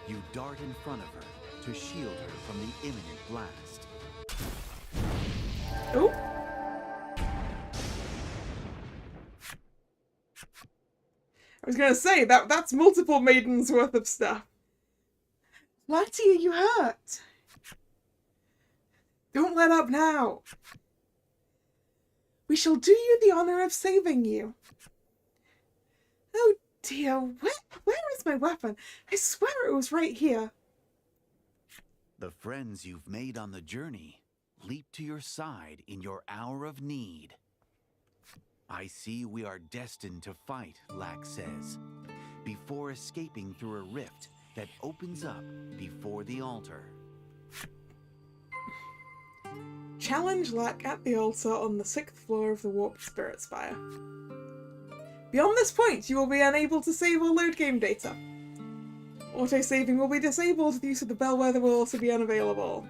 You dart in front of her to shield her from the imminent blast. Oh. I was gonna say, that's multiple maidens worth of stuff. Latty, are you hurt? Don't let up now. We shall do you the honor of saving you. Oh dear, where is my weapon? I swear it was right here. The friends you've made on the journey leap to your side in your hour of need. I see we are destined to fight, Lack says, before escaping through a rift that opens up before the altar. Challenge Lack at the altar on the 6th floor of the Warped Spirit Spire. Beyond this point, you will be unable to save or load game data. Auto-saving will be disabled, the use of the bellwether will also be unavailable.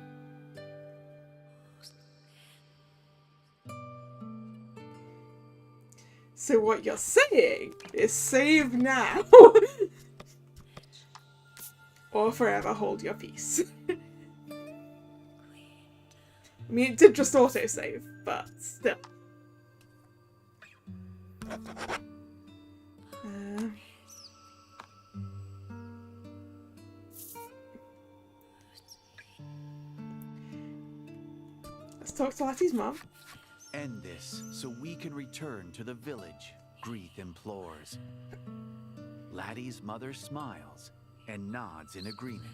So what you're saying is save now! Or forever hold your peace. I mean, it did just auto-save, but still. Let's talk to Latty's mom. End this so we can return to the village, Greeth implores. Laddie's mother smiles and nods in agreement.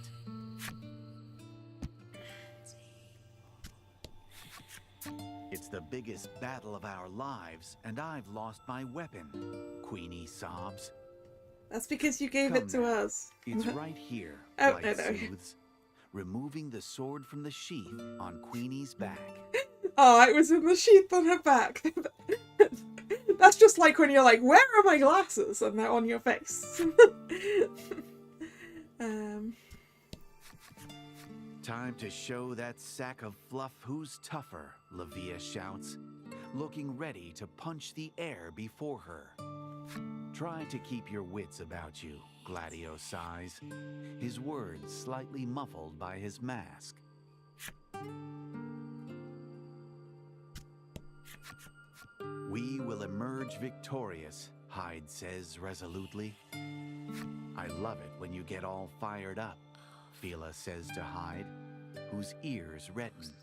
It's the biggest battle of our lives, and I've lost my weapon, Queenie sobs. That's because you gave it to us. It's right here, Oh, Light soothes, removing the sword from the sheath on Queenie's back. Oh, it was in the sheath on her back. That's just like when you're like, where are my glasses? And they're on your face. Time to show that sack of fluff who's tougher, Lavia shouts, looking ready to punch the air before her. Try to keep your wits about you, Gladio sighs, his words slightly muffled by his mask. We will emerge victorious, Hyde says resolutely. I love it when you get all fired up, Fila says to Hyde, whose ears redden.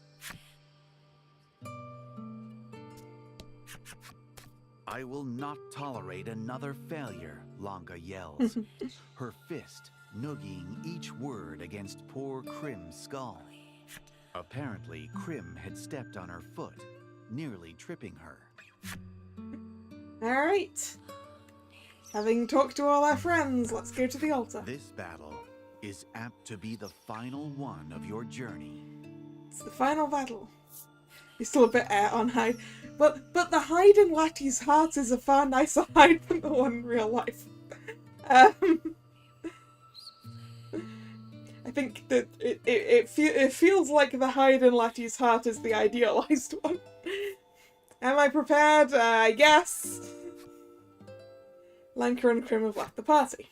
I will not tolerate another failure, Longa yells, her fist noogieing each word against poor Krim's skull. Apparently, Krim had stepped on her foot, nearly tripping her. Alright. Having talked to all our friends, let's go to the altar. This battle is apt to be the final one of your journey. It's the final battle. He's still a bit on hide. But the hide in Lattie's heart is a far nicer hide than the one in real life. I think that it feels like the hide in Lattie's heart is the idealized one. Am I prepared? Yes. Lanka and Krim have left the party.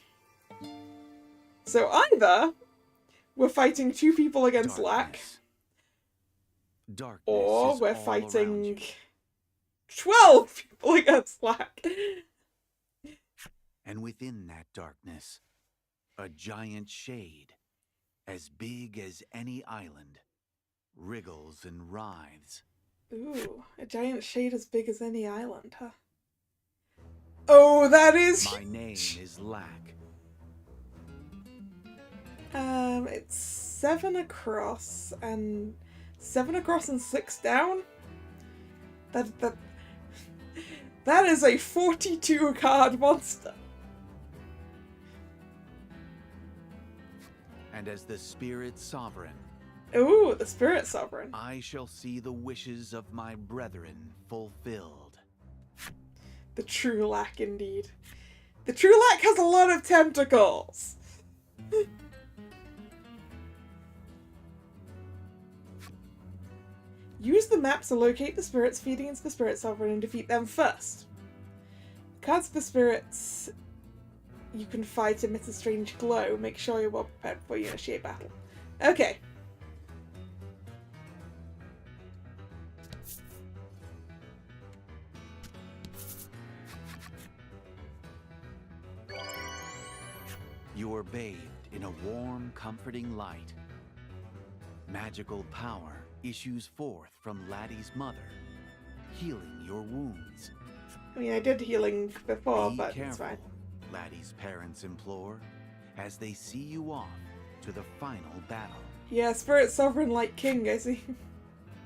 So either we're fighting 2 people against Lack, or we're fighting 12 people against Lack. And within that darkness, a giant shade, as big as any island, wriggles and writhes. Ooh, a giant shade as big as any island, huh? Oh, that is... My name is Lack. It's 7 across and 6 down? That is a 42 card monster. And as the spirit sovereign, Ooh, the spirit sovereign. I shall see the wishes of my brethren fulfilled. The true Lack, indeed. The true Lack has a lot of tentacles. Use the map to locate the spirits feeding into the spirit sovereign and defeat them first. Cards of the spirits you can fight emit a strange glow. Make sure you're well prepared before you initiate battle. Okay. You are bathed in a warm, comforting light. Magical power issues forth from Laddie's mother, healing your wounds. I mean, I did healing before, Be but careful, it's fine. Laddie's parents implore, as they see you off to the final battle. Yeah, Spirit Sovereign like King, I see.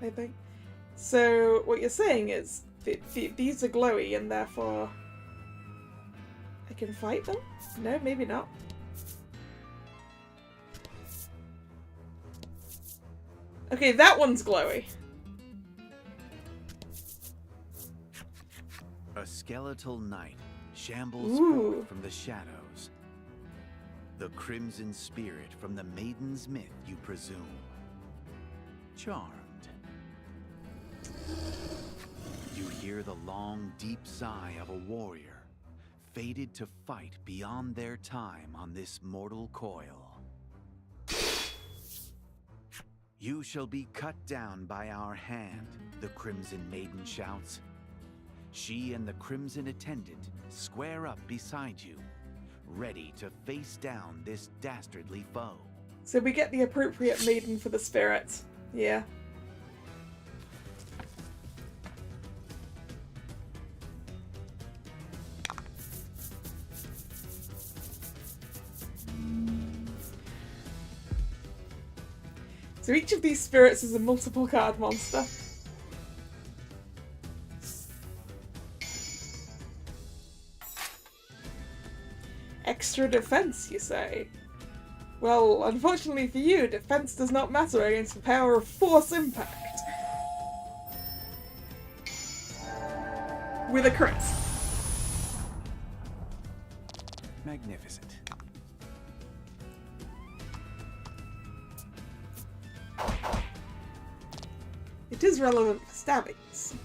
I think. So, what you're saying is, these are glowy and therefore I can fight them? No, maybe not. Okay, that one's glowy. A skeletal knight shambles Ooh. forth from the shadows. The crimson spirit from the Maiden's myth, you presume. Charmed. You hear the long, deep sigh of a warrior, fated to fight beyond their time on this mortal coil. You shall be cut down by our hand, the Crimson Maiden shouts. She and the Crimson Attendant square up beside you, ready to face down this dastardly foe. So we get the appropriate maiden for the spirit. Yeah. So each of these spirits is a multiple card monster. Extra defense, you say? Well, unfortunately for you, defense does not matter against the power of force impact. With a crit. Magnificent. It is relevant for stabbings.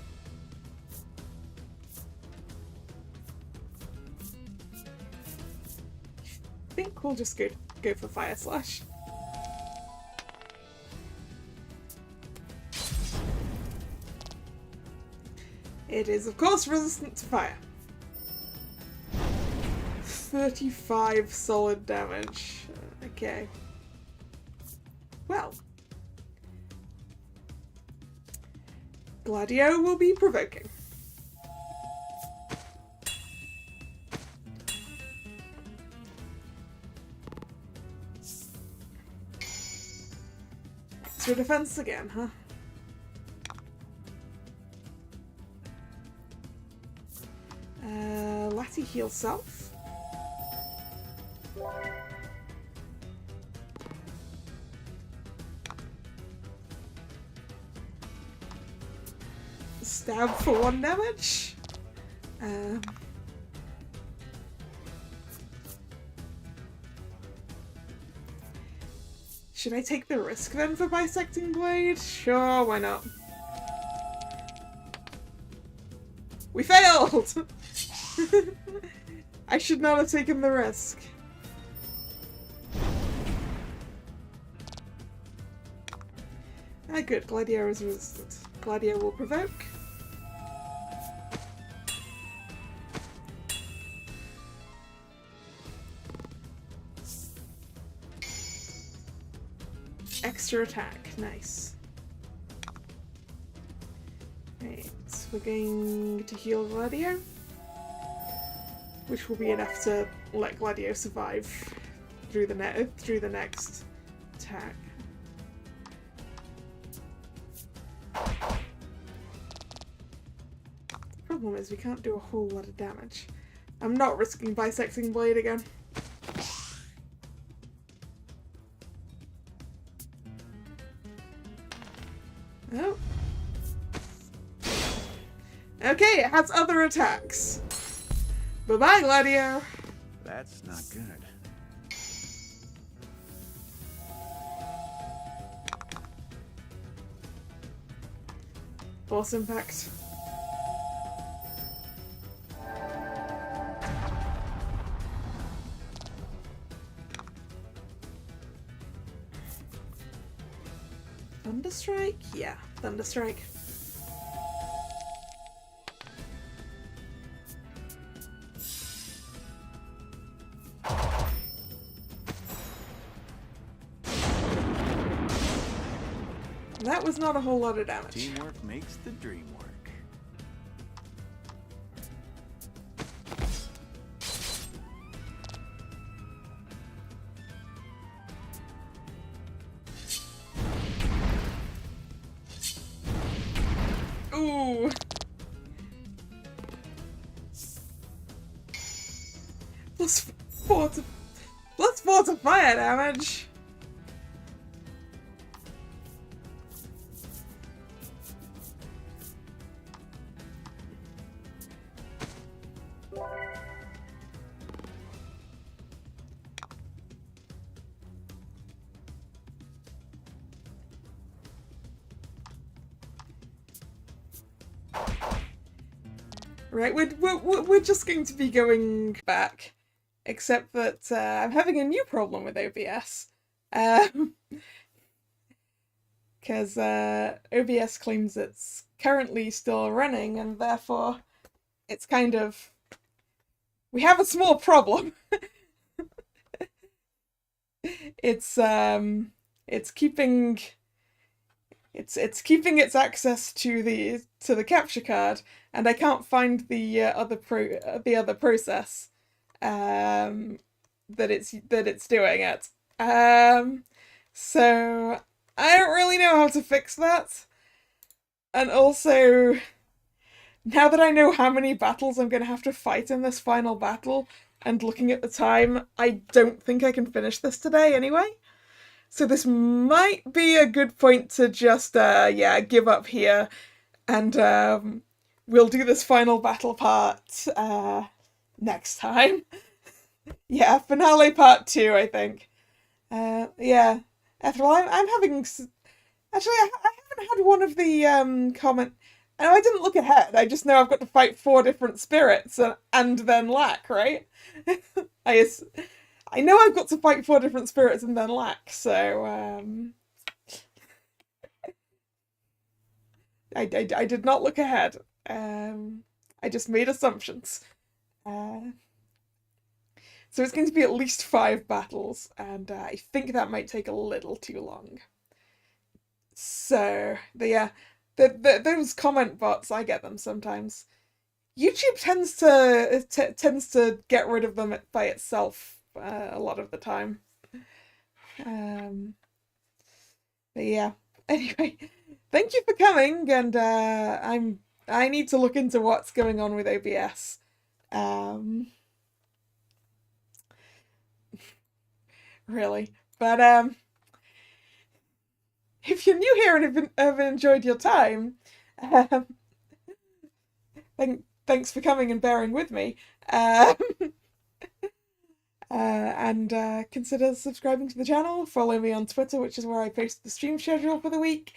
I think we'll just go for Fire Slash. It is, of course, resistant to fire. 35 solid damage. Okay. Well. Gladio will be provoking. extra defense again, huh? Letty heal self. Stab for 1 damage. Should I take the risk then for Bisecting Blade? Sure, why not? We failed! I should not have taken the risk. Ah, good. Gladio is resistant. Gladio will provoke. Extra attack. Nice. Right, so we're going to heal Gladio, which will be enough to let Gladio survive through the next attack. The problem is we can't do a whole lot of damage. I'm not risking Bisecting Blade again. Oh. Okay, it has other attacks. Bye-bye, Gladio. That's not good. Force impact. Thunderstrike? Yeah, Thunderstrike. That was not a whole lot of damage. Teamwork makes the dream work. Ooh. Plus 4 to fire damage. Right, we're just going to be going back, except that I'm having a new problem with OBS. Because OBS claims it's currently still running, and therefore it's kind of... We have a small problem. It's keeping its access to the capture card, and I can't find the other process that it's doing it. So I don't really know how to fix that. And also, now that I know how many battles I'm going to have to fight in this final battle, and looking at the time, I don't think I can finish this today anyway. So this might be a good point to just, give up here, and we'll do this final battle part next time. Yeah, finale part 2, I think. Yeah. After all, I'm having... Actually, I haven't had one of the comment... I know I didn't look ahead, I just know I've got to fight 4 different spirits and then lack, right? I know I've got to fight 4 different spirits and then lack, so I did not look ahead. I just made assumptions. So it's going to be at least 5 battles, and I think that might take a little too long. So, those comment bots, I get them sometimes. YouTube tends to get rid of them by itself a lot of the time. But yeah. Anyway, thank you for coming, and I need to look into what's going on with OBS. Really. But if you're new here and have enjoyed your time, um, thanks for coming and bearing with me. And consider subscribing to the channel. Follow me on Twitter, which is where I post the stream schedule for the week.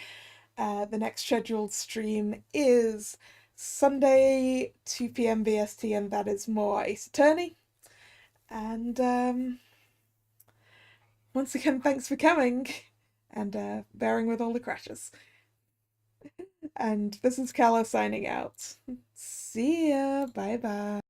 The next scheduled stream is Sunday, 2 p.m. BST, and that is more Ace Attorney. And once again, thanks for coming and bearing with all the crashes. And this is Kalla signing out. See ya. Bye bye.